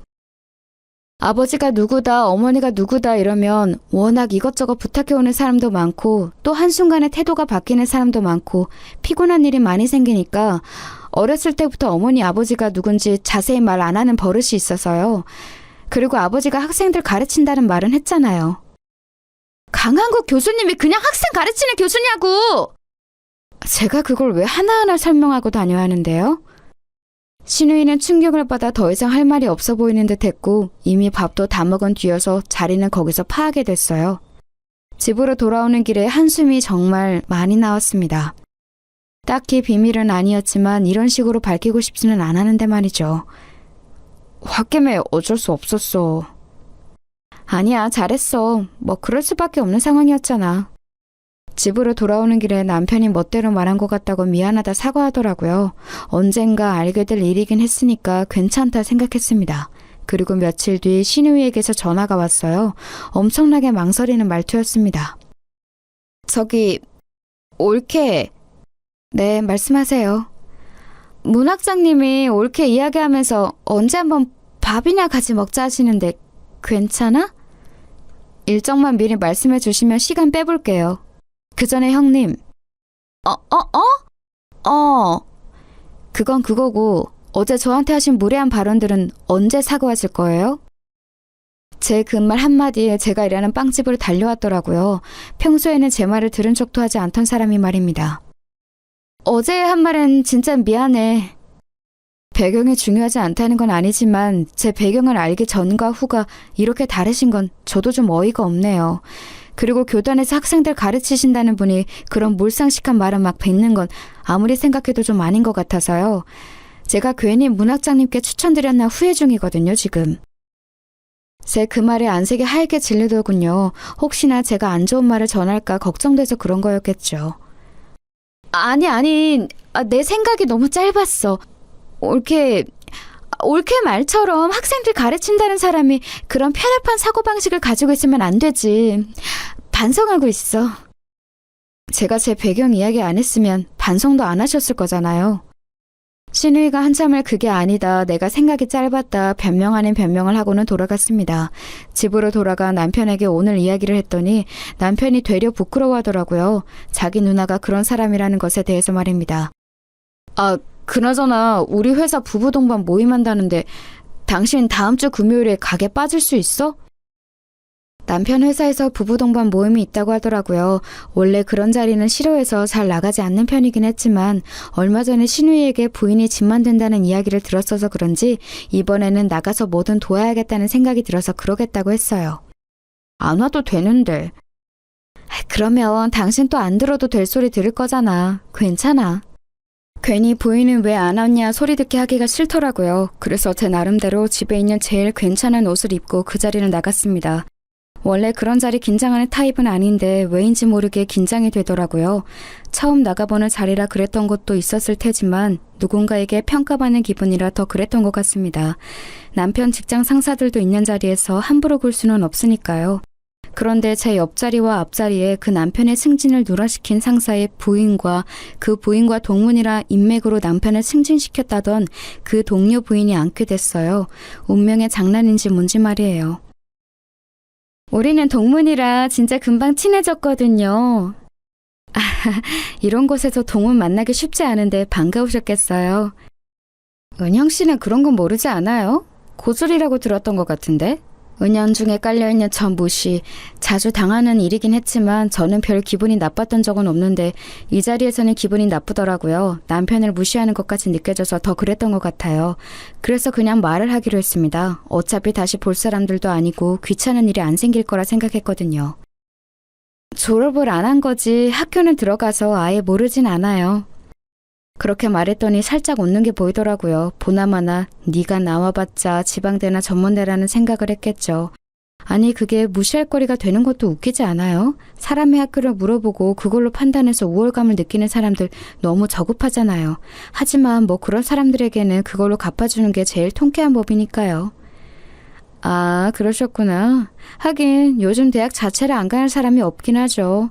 아버지가 누구다, 어머니가 누구다 이러면 워낙 이것저것 부탁해오는 사람도 많고 또 한순간에 태도가 바뀌는 사람도 많고 피곤한 일이 많이 생기니까 어렸을 때부터 어머니 아버지가 누군지 자세히 말 안 하는 버릇이 있어서요. 그리고 아버지가 학생들 가르친다는 말은 했잖아요. 강한국 교수님이 그냥 학생 가르치는 교수냐고! 제가 그걸 왜 하나하나 설명하고 다녀야 하는데요? 신우이는 충격을 받아 더 이상 할 말이 없어 보이는 듯 했고 이미 밥도 다 먹은 뒤여서 자리는 거기서 파하게 됐어요. 집으로 돌아오는 길에 한숨이 정말 많이 나왔습니다. 딱히 비밀은 아니었지만 이런 식으로 밝히고 싶지는 않았는데 말이죠. 홧김에 어쩔 수 없었어. 아니야, 잘했어. 뭐 그럴 수밖에 없는 상황이었잖아. 집으로 돌아오는 길에 남편이 멋대로 말한 것 같다고 미안하다 사과하더라고요. 언젠가 알게 될 일이긴 했으니까 괜찮다 생각했습니다. 그리고 며칠 뒤 신우이에게서 전화가 왔어요. 엄청나게 망설이는 말투였습니다. 저기, 올케. 네, 말씀하세요. 문학장님이 올케 이야기하면서 언제 한번 밥이나 같이 먹자 하시는데 괜찮아? 일정만 미리 말씀해 주시면 시간 빼볼게요. 그 전에 형님. 그건 그거고 어제 저한테 하신 무례한 발언들은 언제 사과하실 거예요? 제 그 말 한마디에 제가 일하는 빵집으로 달려왔더라고요. 평소에는 제 말을 들은 척도 하지 않던 사람이 말입니다. 어제 한 말은 진짜 미안해. 배경이 중요하지 않다는 건 아니지만 제 배경을 알기 전과 후가 이렇게 다르신 건 저도 좀 어이가 없네요. 그리고 교단에서 학생들 가르치신다는 분이 그런 몰상식한 말을 막 뱉는 건 아무리 생각해도 좀 아닌 것 같아서요. 제가 괜히 문학장님께 추천드렸나 후회 중이거든요, 지금. 제 그 말에 안색이 하얗게 질리더군요. 혹시나 제가 안 좋은 말을 전할까 걱정돼서 그런 거였겠죠. 아니, 내 생각이 너무 짧았어. 올케 말처럼 학생들 가르친다는 사람이 그런 편협한 사고방식을 가지고 있으면 안 되지. 반성하고 있어. 제가 제 배경 이야기 안 했으면 반성도 안 하셨을 거잖아요. 신우이가 한참을 그게 아니다, 내가 생각이 짧았다 변명 아닌 변명을 하고는 돌아갔습니다. 집으로 돌아가 남편에게 오늘 이야기를 했더니 남편이 되려 부끄러워하더라고요. 자기 누나가 그런 사람이라는 것에 대해서 말입니다. 그나저나 우리 회사 부부 동반 모임한다는데 당신 다음 주 금요일에 가게 빠질 수 있어? 남편 회사에서 부부 동반 모임이 있다고 하더라고요. 원래 그런 자리는 싫어해서 잘 나가지 않는 편이긴 했지만 얼마 전에 신우이에게 부인이 집만 된다는 이야기를 들었어서 그런지 이번에는 나가서 뭐든 도와야겠다는 생각이 들어서 그러겠다고 했어요. 안 와도 되는데. 그러면 당신 또 안 들어도 될 소리 들을 거잖아. 괜찮아. 괜히 부인은 왜 안 왔냐 소리 듣게 하기가 싫더라고요. 그래서 제 나름대로 집에 있는 제일 괜찮은 옷을 입고 그 자리를 나갔습니다. 원래 그런 자리 긴장하는 타입은 아닌데 왜인지 모르게 긴장이 되더라고요. 처음 나가보는 자리라 그랬던 것도 있었을 테지만 누군가에게 평가받는 기분이라 더 그랬던 것 같습니다. 남편 직장 상사들도 있는 자리에서 함부로 굴 수는 없으니까요. 그런데 제 옆자리와 앞자리에 그 남편의 승진을 누락시킨 상사의 부인과 그 부인과 동문이라 인맥으로 남편을 승진시켰다던 그 동료 부인이 앉게 됐어요. 운명의 장난인지 뭔지 말이에요. 우리는 동문이라 진짜 금방 친해졌거든요. 이런 곳에서 동문 만나기 쉽지 않은데 반가우셨겠어요. 은영 씨는 그런 건 모르지 않아요? 고술이라고 들었던 것 같은데? 은연중에 깔려있는 저 무시, 자주 당하는 일이긴 했지만 저는 별 기분이 나빴던 적은 없는데 이 자리에서는 기분이 나쁘더라고요. 남편을 무시하는 것까지 느껴져서 더 그랬던 것 같아요. 그래서 그냥 말을 하기로 했습니다. 어차피 다시 볼 사람들도 아니고 귀찮은 일이 안 생길 거라 생각했거든요. 졸업을 안 한 거지 학교는 들어가서 아예 모르진 않아요. 그렇게 말했더니 살짝 웃는 게 보이더라고요. 보나마나 네가 나와봤자 지방대나 전문대라는 생각을 했겠죠. 아니 그게 무시할 거리가 되는 것도 웃기지 않아요? 사람의 학교를 물어보고 그걸로 판단해서 우월감을 느끼는 사람들 너무 저급하잖아요. 하지만 뭐 그런 사람들에게는 그걸로 갚아주는 게 제일 통쾌한 법이니까요. 아, 그러셨구나. 하긴 요즘 대학 자체를 안 가는 사람이 없긴 하죠.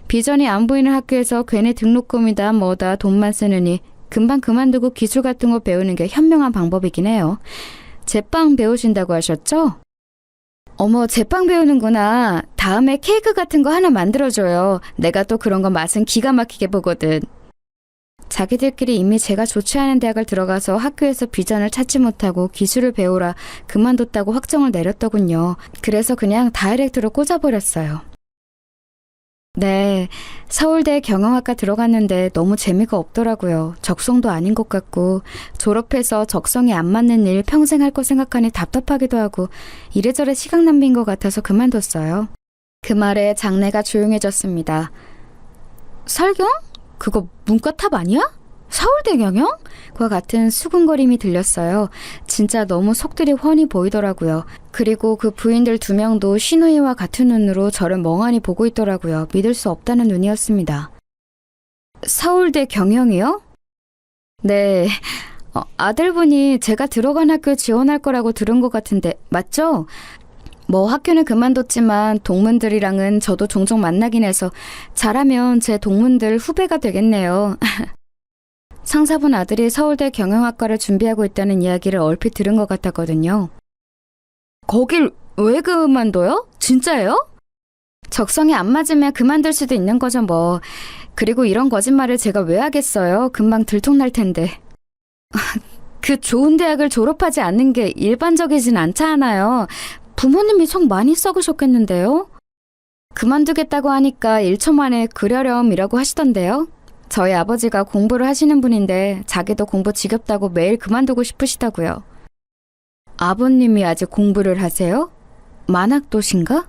비전이 안 보이는 학교에서 괜히 등록금이다 뭐다 돈만 쓰느니 금방 그만두고 기술 같은 거 배우는 게 현명한 방법이긴 해요. 제빵 배우신다고 하셨죠? 어머, 제빵 배우는구나. 다음에 케이크 같은 거 하나 만들어줘요. 내가 또 그런 거 맛은 기가 막히게 보거든. 자기들끼리 이미 제가 좋지 않은 대학을 들어가서 학교에서 비전을 찾지 못하고 기술을 배우라 그만뒀다고 확정을 내렸더군요. 그래서 그냥 다이렉트로 꽂아버렸어요. 네, 서울대 경영학과 들어갔는데 너무 재미가 없더라고요. 적성도 아닌 것 같고 졸업해서 적성이 안 맞는 일 평생 할 거 생각하니 답답하기도 하고 이래저래 시간 낭비인 것 같아서 그만뒀어요. 그 말에 장내가 조용해졌습니다. 설경? 그거 문과탑 아니야? 서울대 경영? 과 같은 수군거림이 들렸어요. 진짜 너무 속들이 훤히 보이더라고요. 그리고 그 부인들 2명도 신우이와 같은 눈으로 저를 멍하니 보고 있더라고요. 믿을 수 없다는 눈이었습니다. 서울대 경영이요? 네. 아들분이 제가 들어간 학교 지원할 거라고 들은 것 같은데 맞죠? 뭐 학교는 그만뒀지만 동문들이랑은 저도 종종 만나긴 해서 잘하면 제 동문들 후배가 되겠네요. 상사분 아들이 서울대 경영학과를 준비하고 있다는 이야기를 얼핏 들은 것 같았거든요. 거길 왜 그만둬요? 진짜예요? 적성이 안 맞으면 그만둘 수도 있는 거죠 뭐. 그리고 이런 거짓말을 제가 왜 하겠어요? 금방 들통날 텐데. 그 좋은 대학을 졸업하지 않는 게 일반적이진 않잖아요. 부모님이 속 많이 썩으셨겠는데요? 그만두겠다고 하니까 1초 만에 그러렴이라고 하시던데요. 저희 아버지가 공부를 하시는 분인데 자기도 공부 지겹다고 매일 그만두고 싶으시다고요. 아버님이 아직 공부를 하세요? 만학도신가?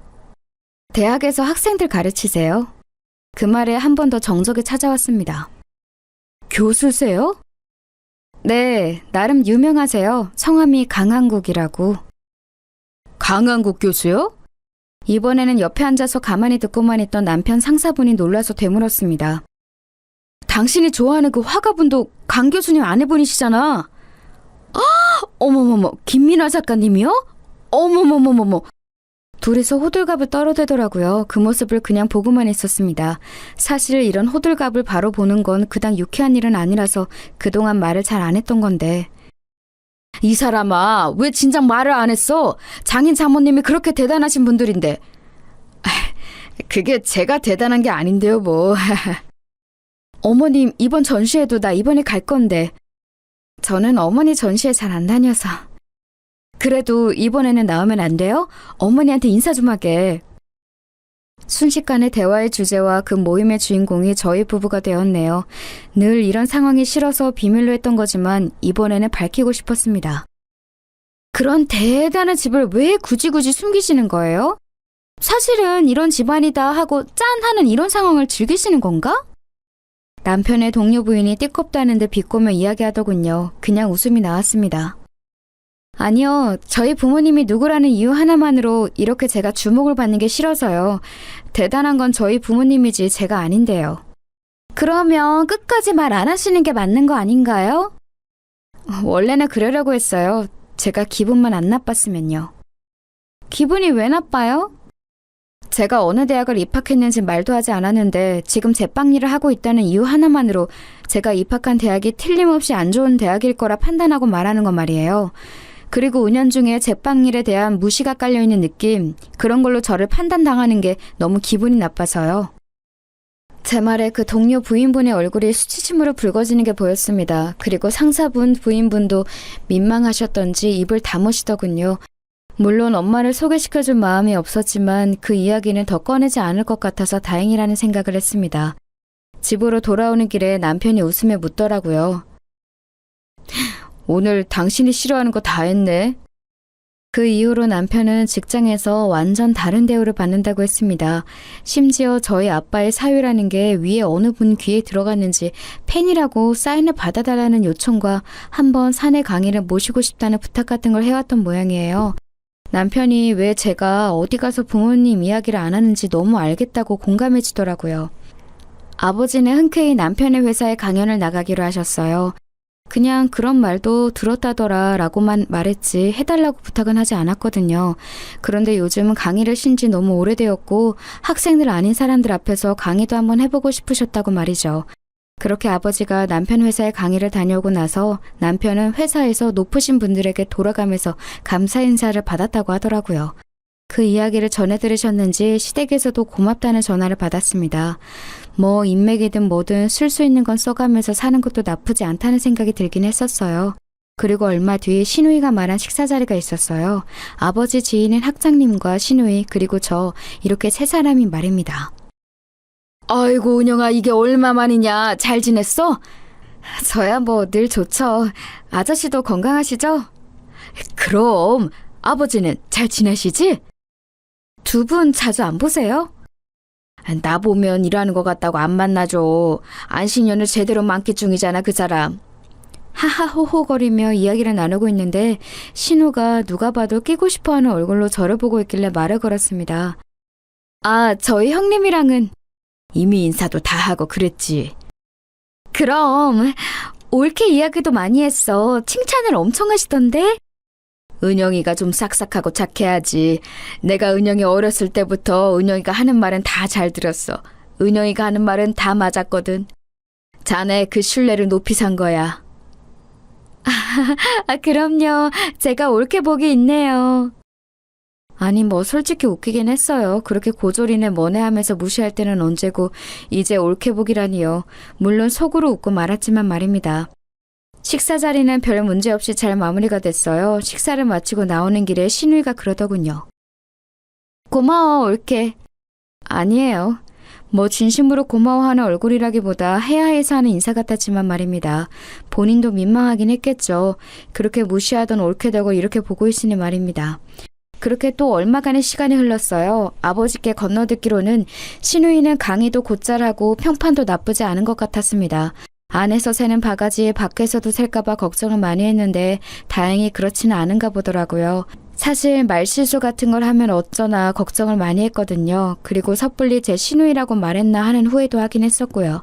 대학에서 학생들 가르치세요. 그 말에 한 번 더 정적이 찾아왔습니다. 교수세요? 네, 나름 유명하세요. 성함이 강한국이라고. 강한국 교수요? 이번에는 옆에 앉아서 가만히 듣고만 있던 남편 상사분이 놀라서 되물었습니다. 당신이 좋아하는 그 화가분도 강 교수님 아내분이시잖아. 아, 어머머머, 김민아 작가님이요? 어머머머머머. 둘이서 호들갑을 떨어대더라고요. 그 모습을 그냥 보고만 있었습니다. 사실 이런 호들갑을 바로 보는 건 그닥 유쾌한 일은 아니라서 그동안 말을 잘 안 했던 건데. 이 사람아, 왜 진작 말을 안 했어? 장인 장모님이 그렇게 대단하신 분들인데. 그게 제가 대단한 게 아닌데요, 뭐. 어머님, 이번 전시회도 나 이번에 갈 건데. 저는 어머니 전시회 잘 안 다녀서. 그래도 이번에는 나오면 안 돼요? 어머니한테 인사 좀 하게. 순식간에 대화의 주제와 그 모임의 주인공이 저희 부부가 되었네요. 늘 이런 상황이 싫어서 비밀로 했던 거지만 이번에는 밝히고 싶었습니다. 그런 대단한 집을 왜 굳이 숨기시는 거예요? 사실은 이런 집안이다 하고 짠 하는 이런 상황을 즐기시는 건가? 남편의 동료 부인이 띠껍다는 듯 비꼬며 이야기하더군요. 그냥 웃음이 나왔습니다. 아니요, 저희 부모님이 누구라는 이유 하나만으로 이렇게 제가 주목을 받는 게 싫어서요. 대단한 건 저희 부모님이지 제가 아닌데요. 그러면 끝까지 말 안 하시는 게 맞는 거 아닌가요? 원래는 그러려고 했어요. 제가 기분만 안 나빴으면요. 기분이 왜 나빠요? 제가 어느 대학을 입학했는지 말도 하지 않았는데 지금 제빵 일을 하고 있다는 이유 하나만으로 제가 입학한 대학이 틀림없이 안 좋은 대학일 거라 판단하고 말하는 건 말이에요. 그리고 은연중에 제빵 일에 대한 무시가 깔려있는 느낌, 그런 걸로 저를 판단당하는 게 너무 기분이 나빠서요. 제 말에 그 동료 부인분의 얼굴이 수치심으로 붉어지는 게 보였습니다. 그리고 상사분, 부인분도 민망하셨던지 입을 다무시더군요. 물론 엄마를 소개시켜줄 마음이 없었지만 그 이야기는 더 꺼내지 않을 것 같아서 다행이라는 생각을 했습니다. 집으로 돌아오는 길에 남편이 웃으며 묻더라고요. 오늘 당신이 싫어하는 거 다 했네. 그 이후로 남편은 직장에서 완전 다른 대우를 받는다고 했습니다. 심지어 저희 아빠의 사유라는 게 위에 어느 분 귀에 들어갔는지 팬이라고 사인을 받아달라는 요청과 한번 사내 강의를 모시고 싶다는 부탁 같은 걸 해왔던 모양이에요. 남편이 왜 제가 어디 가서 부모님 이야기를 안 하는지 너무 알겠다고 공감해지더라고요. 아버지는 흔쾌히 남편의 회사에 강연을 나가기로 하셨어요. 그냥 그런 말도 들었다더라 라고만 말했지 해달라고 부탁은 하지 않았거든요. 그런데 요즘은 강의를 쉰 지 너무 오래되었고 학생들 아닌 사람들 앞에서 강의도 한번 해보고 싶으셨다고 말이죠. 그렇게 아버지가 남편 회사에 강의를 다녀오고 나서 남편은 회사에서 높으신 분들에게 돌아가면서 감사 인사를 받았다고 하더라고요. 그 이야기를 전해 들으셨는지 시댁에서도 고맙다는 전화를 받았습니다. 뭐 인맥이든 뭐든 쓸 수 있는 건 써가면서 사는 것도 나쁘지 않다는 생각이 들긴 했었어요. 그리고 얼마 뒤에 시누이가 말한 식사 자리가 있었어요. 아버지 지인인 학장님과 시누이 그리고 저 이렇게 세 사람이 말입니다. 아이고 은영아 이게 얼마만이냐 잘 지냈어? 저야 뭐 늘 좋죠. 아저씨도 건강하시죠? 그럼 아버지는 잘 지내시지? 두 분 자주 안 보세요? 나 보면 일하는 것 같다고 안 만나줘. 안식년을 제대로 만끽 중이잖아 그 사람. 하하호호거리며 이야기를 나누고 있는데 신우가 누가 봐도 끼고 싶어하는 얼굴로 저를 보고 있길래 말을 걸었습니다. 아 저희 형님이랑은 이미 인사도 다 하고 그랬지. 그럼 옳게 이야기도 많이 했어. 칭찬을 엄청 하시던데? 은영이가 좀 싹싹하고 착해야지. 내가 은영이 어렸을 때부터 은영이가 하는 말은 다 잘 들었어. 은영이가 하는 말은 다 맞았거든. 자네 그 신뢰를 높이 산 거야. 그럼요. 제가 옳게 복이 있네요. 아니 뭐 솔직히 웃기긴 했어요. 그렇게 고졸이네 뭐네 하면서 무시할 때는 언제고 이제 옳게 복이라니요. 물론 속으로 웃고 말았지만 말입니다. 식사 자리는 별 문제 없이 잘 마무리가 됐어요. 식사를 마치고 나오는 길에 신우이가 그러더군요. 고마워 옳게. 아니에요. 뭐 진심으로 고마워하는 얼굴이라기보다 해야 해서 하는 인사 같았지만 말입니다. 본인도 민망하긴 했겠죠. 그렇게 무시하던 옳게 되고 이렇게 보고 있으니 말입니다. 그렇게 또 얼마간의 시간이 흘렀어요. 아버지께 건너듣기로는 신우이는 강의도 곧잘하고 평판도 나쁘지 않은 것 같았습니다. 안에서 새는 바가지에 밖에서도 셀까봐 걱정을 많이 했는데 다행히 그렇지는 않은가 보더라고요. 사실 말실수 같은 걸 하면 어쩌나 걱정을 많이 했거든요. 그리고 섣불리 제 시누이라고 말했나 하는 후회도 하긴 했었고요.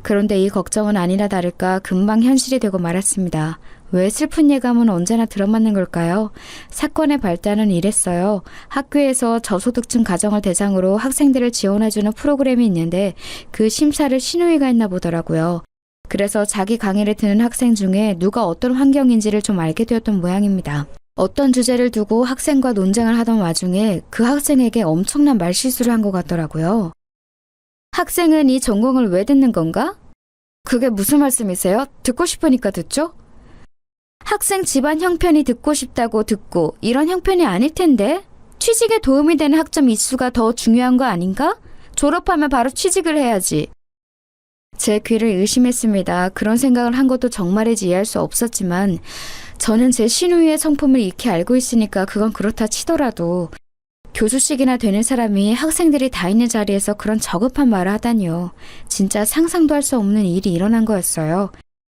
그런데 이 걱정은 아니나 다를까 금방 현실이 되고 말았습니다. 왜 슬픈 예감은 언제나 들어맞는 걸까요? 사건의 발단은 이랬어요. 학교에서 저소득층 가정을 대상으로 학생들을 지원해주는 프로그램이 있는데 그 심사를 시누이가 했나 보더라고요. 그래서 자기 강의를 듣는 학생 중에 누가 어떤 환경인지를 좀 알게 되었던 모양입니다. 어떤 주제를 두고 학생과 논쟁을 하던 와중에 그 학생에게 엄청난 말실수를 한 것 같더라고요. 학생은 이 전공을 왜 듣는 건가? 그게 무슨 말씀이세요? 듣고 싶으니까 듣죠? 학생 집안 형편이 듣고 싶다고 듣고 이런 형편이 아닐 텐데? 취직에 도움이 되는 학점 이수가 더 중요한 거 아닌가? 졸업하면 바로 취직을 해야지. 제 귀를 의심했습니다. 그런 생각을 한 것도 정말이지 이해할 수 없었지만 저는 제 시누이의 성품을 익히 알고 있으니까 그건 그렇다 치더라도 교수직이나 되는 사람이 학생들이 다 있는 자리에서 그런 저급한 말을 하다니요. 진짜 상상도 할 수 없는 일이 일어난 거였어요.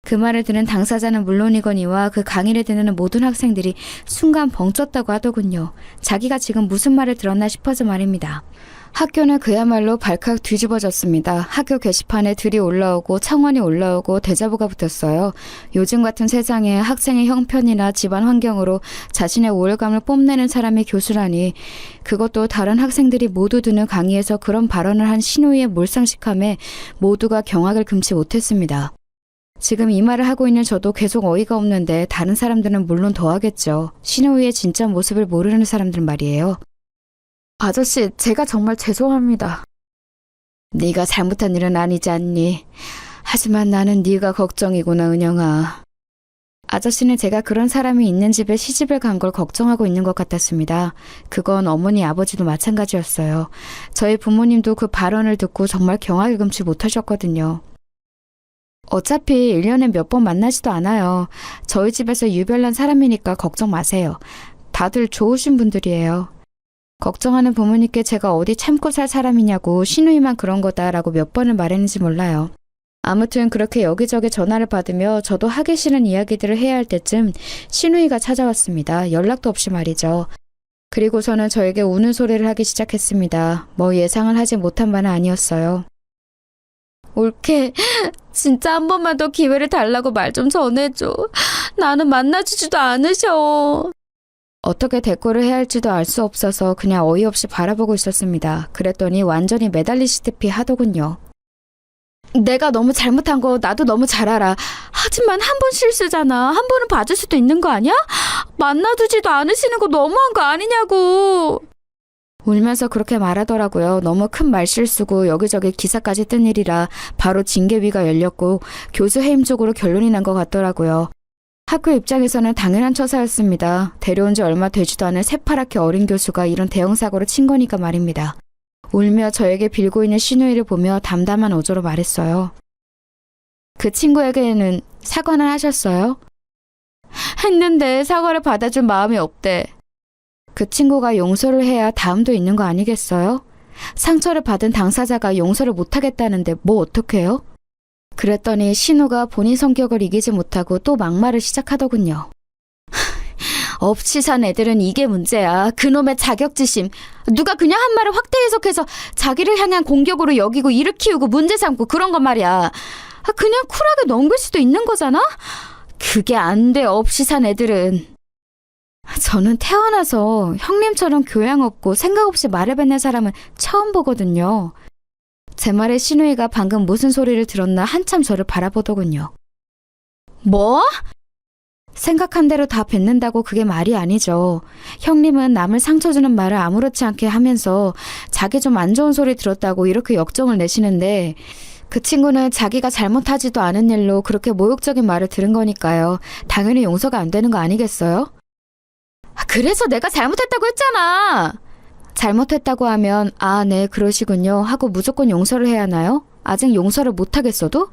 그 말을 들은 당사자는 물론이거니와 그 강의를 듣는 모든 학생들이 순간 벙쪘다고 하더군요. 자기가 지금 무슨 말을 들었나 싶어서 말입니다. 학교는 그야말로 발칵 뒤집어졌습니다. 학교 게시판에 들이 올라오고 청원이 올라오고 대자보가 붙었어요. 요즘 같은 세상에 학생의 형편이나 집안 환경으로 자신의 우월감을 뽐내는 사람이 교수라니, 그것도 다른 학생들이 모두 듣는 강의에서 그런 발언을 한 신우이의 몰상식함에 모두가 경악을 금치 못했습니다. 지금 이 말을 하고 있는 저도 계속 어이가 없는데 다른 사람들은 물론 더하겠죠. 신우이의 진짜 모습을 모르는 사람들 말이에요. 아저씨, 제가 정말 죄송합니다. 네가 잘못한 일은 아니지 않니? 하지만 나는 네가 걱정이구나, 은영아. 아저씨는 제가 그런 사람이 있는 집에 시집을 간 걸 걱정하고 있는 것 같았습니다. 그건 어머니, 아버지도 마찬가지였어요. 저희 부모님도 그 발언을 듣고 정말 경악을 금치 못하셨거든요. 어차피 1년에 몇 번 만나지도 않아요. 저희 집에서 유별난 사람이니까 걱정 마세요. 다들 좋으신 분들이에요. 걱정하는 부모님께 제가 어디 참고 살 사람이냐고 신우이만 그런 거다라고 몇 번을 말했는지 몰라요. 아무튼 그렇게 여기저기 전화를 받으며 저도 하기 싫은 이야기들을 해야 할 때쯤 신우이가 찾아왔습니다. 연락도 없이 말이죠. 그리고서는 저에게 우는 소리를 하기 시작했습니다. 뭐 예상을 하지 못한 바는 아니었어요. 올케, 진짜 한 번만 더 기회를 달라고 말 좀 전해줘. 나는 만나주지도 않으셔. 어떻게 대꾸를 해야 할지도 알 수 없어서 그냥 어이없이 바라보고 있었습니다. 그랬더니 완전히 매달리시듯이 하더군요. 내가 너무 잘못한 거 나도 너무 잘 알아. 하지만 한 번 실수잖아. 한 번은 봐줄 수도 있는 거 아니야? 만나두지도 않으시는 거 너무한 거 아니냐고. 울면서 그렇게 말하더라고요. 너무 큰 말실수고 여기저기 기사까지 뜬 일이라 바로 징계위가 열렸고 교수 해임 쪽으로 결론이 난 것 같더라고요. 학교 입장에서는 당연한 처사였습니다. 데려온 지 얼마 되지도 않은 새파랗게 어린 교수가 이런 대형 사고를 친 거니까 말입니다. 울며 저에게 빌고 있는 신우이를 보며 담담한 어조로 말했어요. 그 친구에게는 사과는 하셨어요? 했는데 사과를 받아줄 마음이 없대. 그 친구가 용서를 해야 다음도 있는 거 아니겠어요? 상처를 받은 당사자가 용서를 못하겠다는데 뭐 어떡해요? 그랬더니 신우가 본인 성격을 이기지 못하고 또 막말을 시작하더군요. 없이 산 애들은 이게 문제야. 그놈의 자격지심. 누가 그냥 한 말을 확대 해석해서 자기를 향한 공격으로 여기고 일을 키우고 문제 삼고 그런 건 말이야. 그냥 쿨하게 넘길 수도 있는 거잖아? 그게 안 돼, 없이 산 애들은. 저는 태어나서 형님처럼 교양 없고 생각 없이 말을 뱉는 사람은 처음 보거든요. 제 말에 신우이가 방금 무슨 소리를 들었나 한참 저를 바라보더군요. 뭐? 생각한 대로 다 뱉는다고 그게 말이 아니죠. 형님은 남을 상처 주는 말을 아무렇지 않게 하면서 자기 좀 안 좋은 소리 들었다고 이렇게 역정을 내시는데, 그 친구는 자기가 잘못하지도 않은 일로 그렇게 모욕적인 말을 들은 거니까요. 당연히 용서가 안 되는 거 아니겠어요? 그래서 내가 잘못했다고 했잖아. 잘못했다고 하면 아, 네, 그러시군요 하고 무조건 용서를 해야 하나요? 아직 용서를 못하겠어도?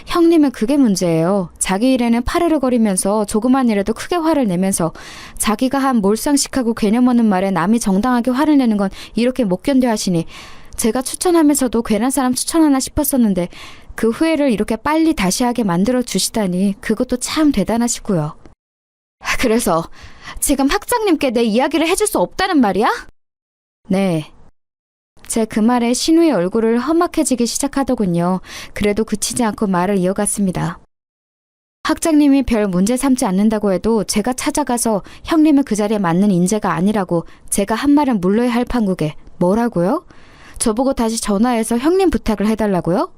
형님은 그게 문제예요. 자기 일에는 파르르거리면서 조그만 일에도 크게 화를 내면서 자기가 한 몰상식하고 개념 없는 말에 남이 정당하게 화를 내는 건 이렇게 못 견뎌 하시니, 제가 추천하면서도 괜한 사람 추천하나 싶었었는데 그 후회를 이렇게 빨리 다시 하게 만들어 주시다니 그것도 참 대단하시고요. 그래서 지금 학장님께 내 이야기를 해줄 수 없다는 말이야? 네. 제 그 말에 신우의 얼굴을 험악해지기 시작하더군요. 그래도 그치지 않고 말을 이어갔습니다. 학장님이 별 문제 삼지 않는다고 해도 제가 찾아가서 형님은 그 자리에 맞는 인재가 아니라고 제가 한 말은 물러야 할 판국에 뭐라고요? 저보고 다시 전화해서 형님 부탁을 해달라고요?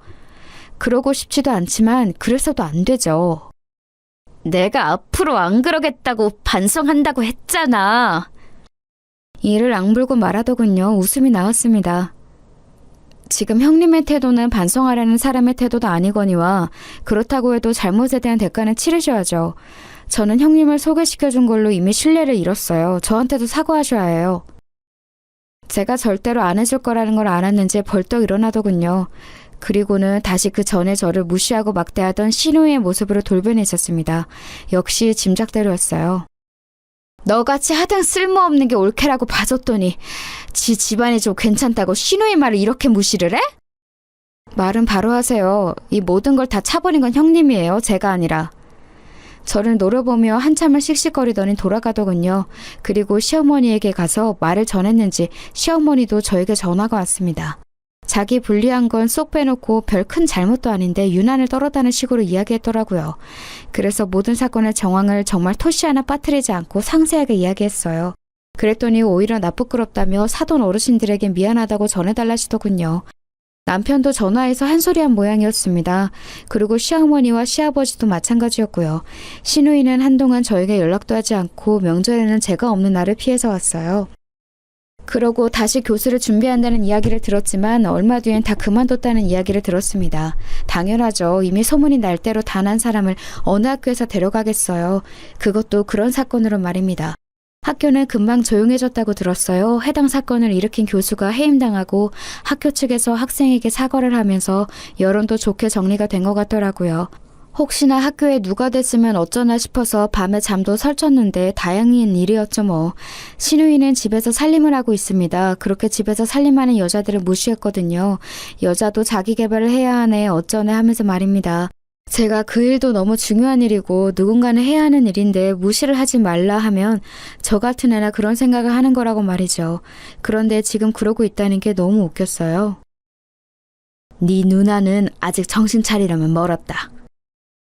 그러고 싶지도 않지만 그래서도 안 되죠. 내가 앞으로 안 그러겠다고 반성한다고 했잖아. 이를 악물고 말하더군요. 웃음이 나왔습니다. 지금 형님의 태도는 반성하려는 사람의 태도도 아니거니와 그렇다고 해도 잘못에 대한 대가는 치르셔야죠. 저는 형님을 소개시켜준 걸로 이미 신뢰를 잃었어요. 저한테도 사과하셔야 해요. 제가 절대로 안 해줄 거라는 걸 알았는지 벌떡 일어나더군요. 그리고는 다시 그 전에 저를 무시하고 막대하던 신우의 모습으로 돌변해 있었습니다. 역시 짐작대로였어요. 너같이 하등 쓸모없는 게 옳게라고 봐줬더니 지 집안이 좀 괜찮다고 신우의 말을 이렇게 무시를 해? 말은 바로 하세요. 이 모든 걸 다 차버린 건 형님이에요. 제가 아니라. 저를 노려보며 한참을 씩씩거리더니 돌아가더군요. 그리고 시어머니에게 가서 말을 전했는지 시어머니도 저에게 전화가 왔습니다. 자기 불리한 건 쏙 빼놓고 별 큰 잘못도 아닌데 유난을 떨었다는 식으로 이야기했더라고요. 그래서 모든 사건의 정황을 정말 토시 하나 빠뜨리지 않고 상세하게 이야기했어요. 그랬더니 오히려 나 부끄럽다며 사돈 어르신들에게 미안하다고 전해달라시더군요. 남편도 전화해서 한 소리 한 모양이었습니다. 그리고 시어머니와 시아버지도 마찬가지였고요. 시누이는 한동안 저에게 연락도 하지 않고 명절에는 제가 없는 날을 피해서 왔어요. 그러고 다시 교수를 준비한다는 이야기를 들었지만 얼마 뒤엔 다 그만뒀다는 이야기를 들었습니다. 당연하죠. 이미 소문이 날 대로 다 난 사람을 어느 학교에서 데려가겠어요. 그것도 그런 사건으로 말입니다. 학교는 금방 조용해졌다고 들었어요. 해당 사건을 일으킨 교수가 해임당하고 학교 측에서 학생에게 사과를 하면서 여론도 좋게 정리가 된 것 같더라고요. 혹시나 학교에 누가 됐으면 어쩌나 싶어서 밤에 잠도 설쳤는데 다행인 일이었죠 뭐. 시누이는 집에서 살림을 하고 있습니다. 그렇게 집에서 살림하는 여자들을 무시했거든요. 여자도 자기 개발을 해야 하네 어쩌네 하면서 말입니다. 제가 그 일도 너무 중요한 일이고 누군가는 해야 하는 일인데 무시를 하지 말라 하면 저 같은 애나 그런 생각을 하는 거라고 말이죠. 그런데 지금 그러고 있다는 게 너무 웃겼어요. 네 누나는 아직 정신 차리려면 멀었다.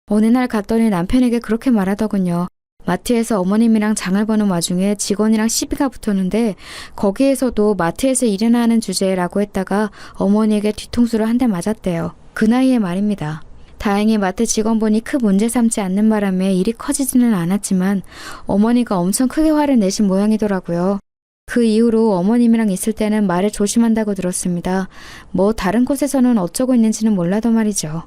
어느 날 갔더니 남편에게 그렇게 말하더군요. 마트에서 어머님이랑 장을 보는 와중에 직원이랑 시비가 붙었는데 거기에서도 마트에서 일이나 하는 주제라고 했다가 어머니에게 뒤통수를 한 대 맞았대요. 그 나이에 말입니다. 다행히 마트 직원분이 큰 문제 삼지 않는 바람에 일이 커지지는 않았지만 어머니가 엄청 크게 화를 내신 모양이더라고요. 그 이후로 어머님이랑 있을 때는 말을 조심한다고 들었습니다. 뭐 다른 곳에서는 어쩌고 있는지는 몰라도 말이죠.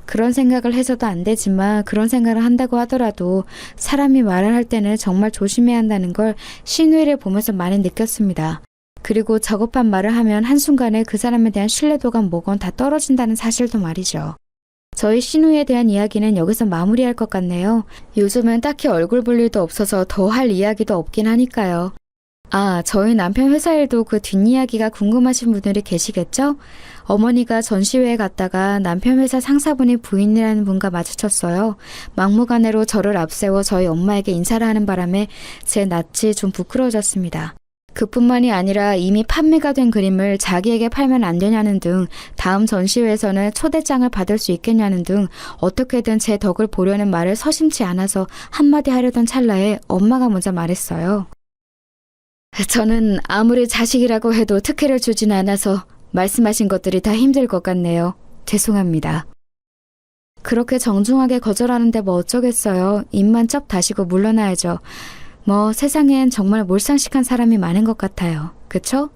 그런 생각을 해서도 안 되지만 그런 생각을 한다고 하더라도 사람이 말을 할 때는 정말 조심해야 한다는 걸 시누이를 보면서 많이 느꼈습니다. 그리고 저급한 말을 하면 한순간에 그 사람에 대한 신뢰도가 뭐건 다 떨어진다는 사실도 말이죠. 저희 시누이에 대한 이야기는 여기서 마무리할 것 같네요. 요즘은 딱히 얼굴 볼 일도 없어서 더 할 이야기도 없긴 하니까요. 아, 저희 남편 회사 일도 그 뒷이야기가 궁금하신 분들이 계시겠죠? 어머니가 전시회에 갔다가 남편 회사 상사분이 부인이라는 분과 마주쳤어요. 막무가내로 저를 앞세워 저희 엄마에게 인사를 하는 바람에 제 낯이 좀 부끄러워졌습니다. 그뿐만이 아니라 이미 판매가 된 그림을 자기에게 팔면 안 되냐는 등 다음 전시회에서는 초대장을 받을 수 있겠냐는 등 어떻게든 제 덕을 보려는 말을 서심치 않아서 한마디 하려던 찰나에 엄마가 먼저 말했어요. 저는 아무리 자식이라고 해도 특혜를 주진 않아서 말씀하신 것들이 다 힘들 것 같네요. 죄송합니다. 그렇게 정중하게 거절하는데 뭐 어쩌겠어요. 입만 쩍 다시고 물러나야죠. 뭐 세상엔 정말 몰상식한 사람이 많은 것 같아요. 그쵸?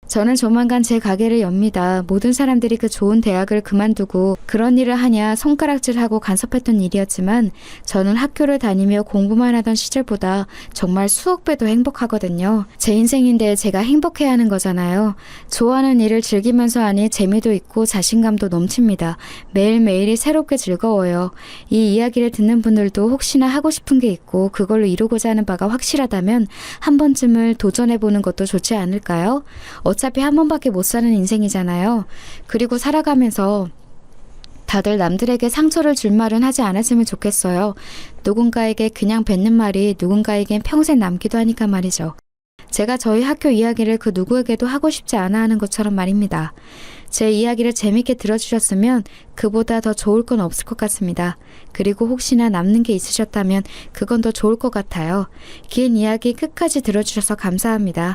저는 조만간 제 가게를 엽니다. 모든 사람들이 그 좋은 대학을 그만두고 그런 일을 하냐 손가락질하고 간섭했던 일이었지만 저는 학교를 다니며 공부만 하던 시절보다 정말 수억 배도 행복하거든요. 제 인생인데 제가 행복해야 하는 거잖아요. 좋아하는 일을 즐기면서 하니 재미도 있고 자신감도 넘칩니다. 매일매일이 새롭게 즐거워요. 이 이야기를 듣는 분들도 혹시나 하고 싶은 게 있고 그걸로 이루고자 하는 바가 확실하다면 한 번쯤을 도전해보는 것도 좋지 않을까요? 어차피 한 번밖에 못 사는 인생이잖아요. 그리고 살아가면서 다들 남들에게 상처를 줄 말은 하지 않았으면 좋겠어요. 누군가에게 그냥 뱉는 말이 누군가에겐 평생 남기도 하니까 말이죠. 제가 저희 학교 이야기를 그 누구에게도 하고 싶지 않아 하는 것처럼 말입니다. 제 이야기를 재밌게 들어주셨으면 그보다 더 좋을 건 없을 것 같습니다. 그리고 혹시나 남는 게 있으셨다면 그건 더 좋을 것 같아요. 긴 이야기 끝까지 들어주셔서 감사합니다.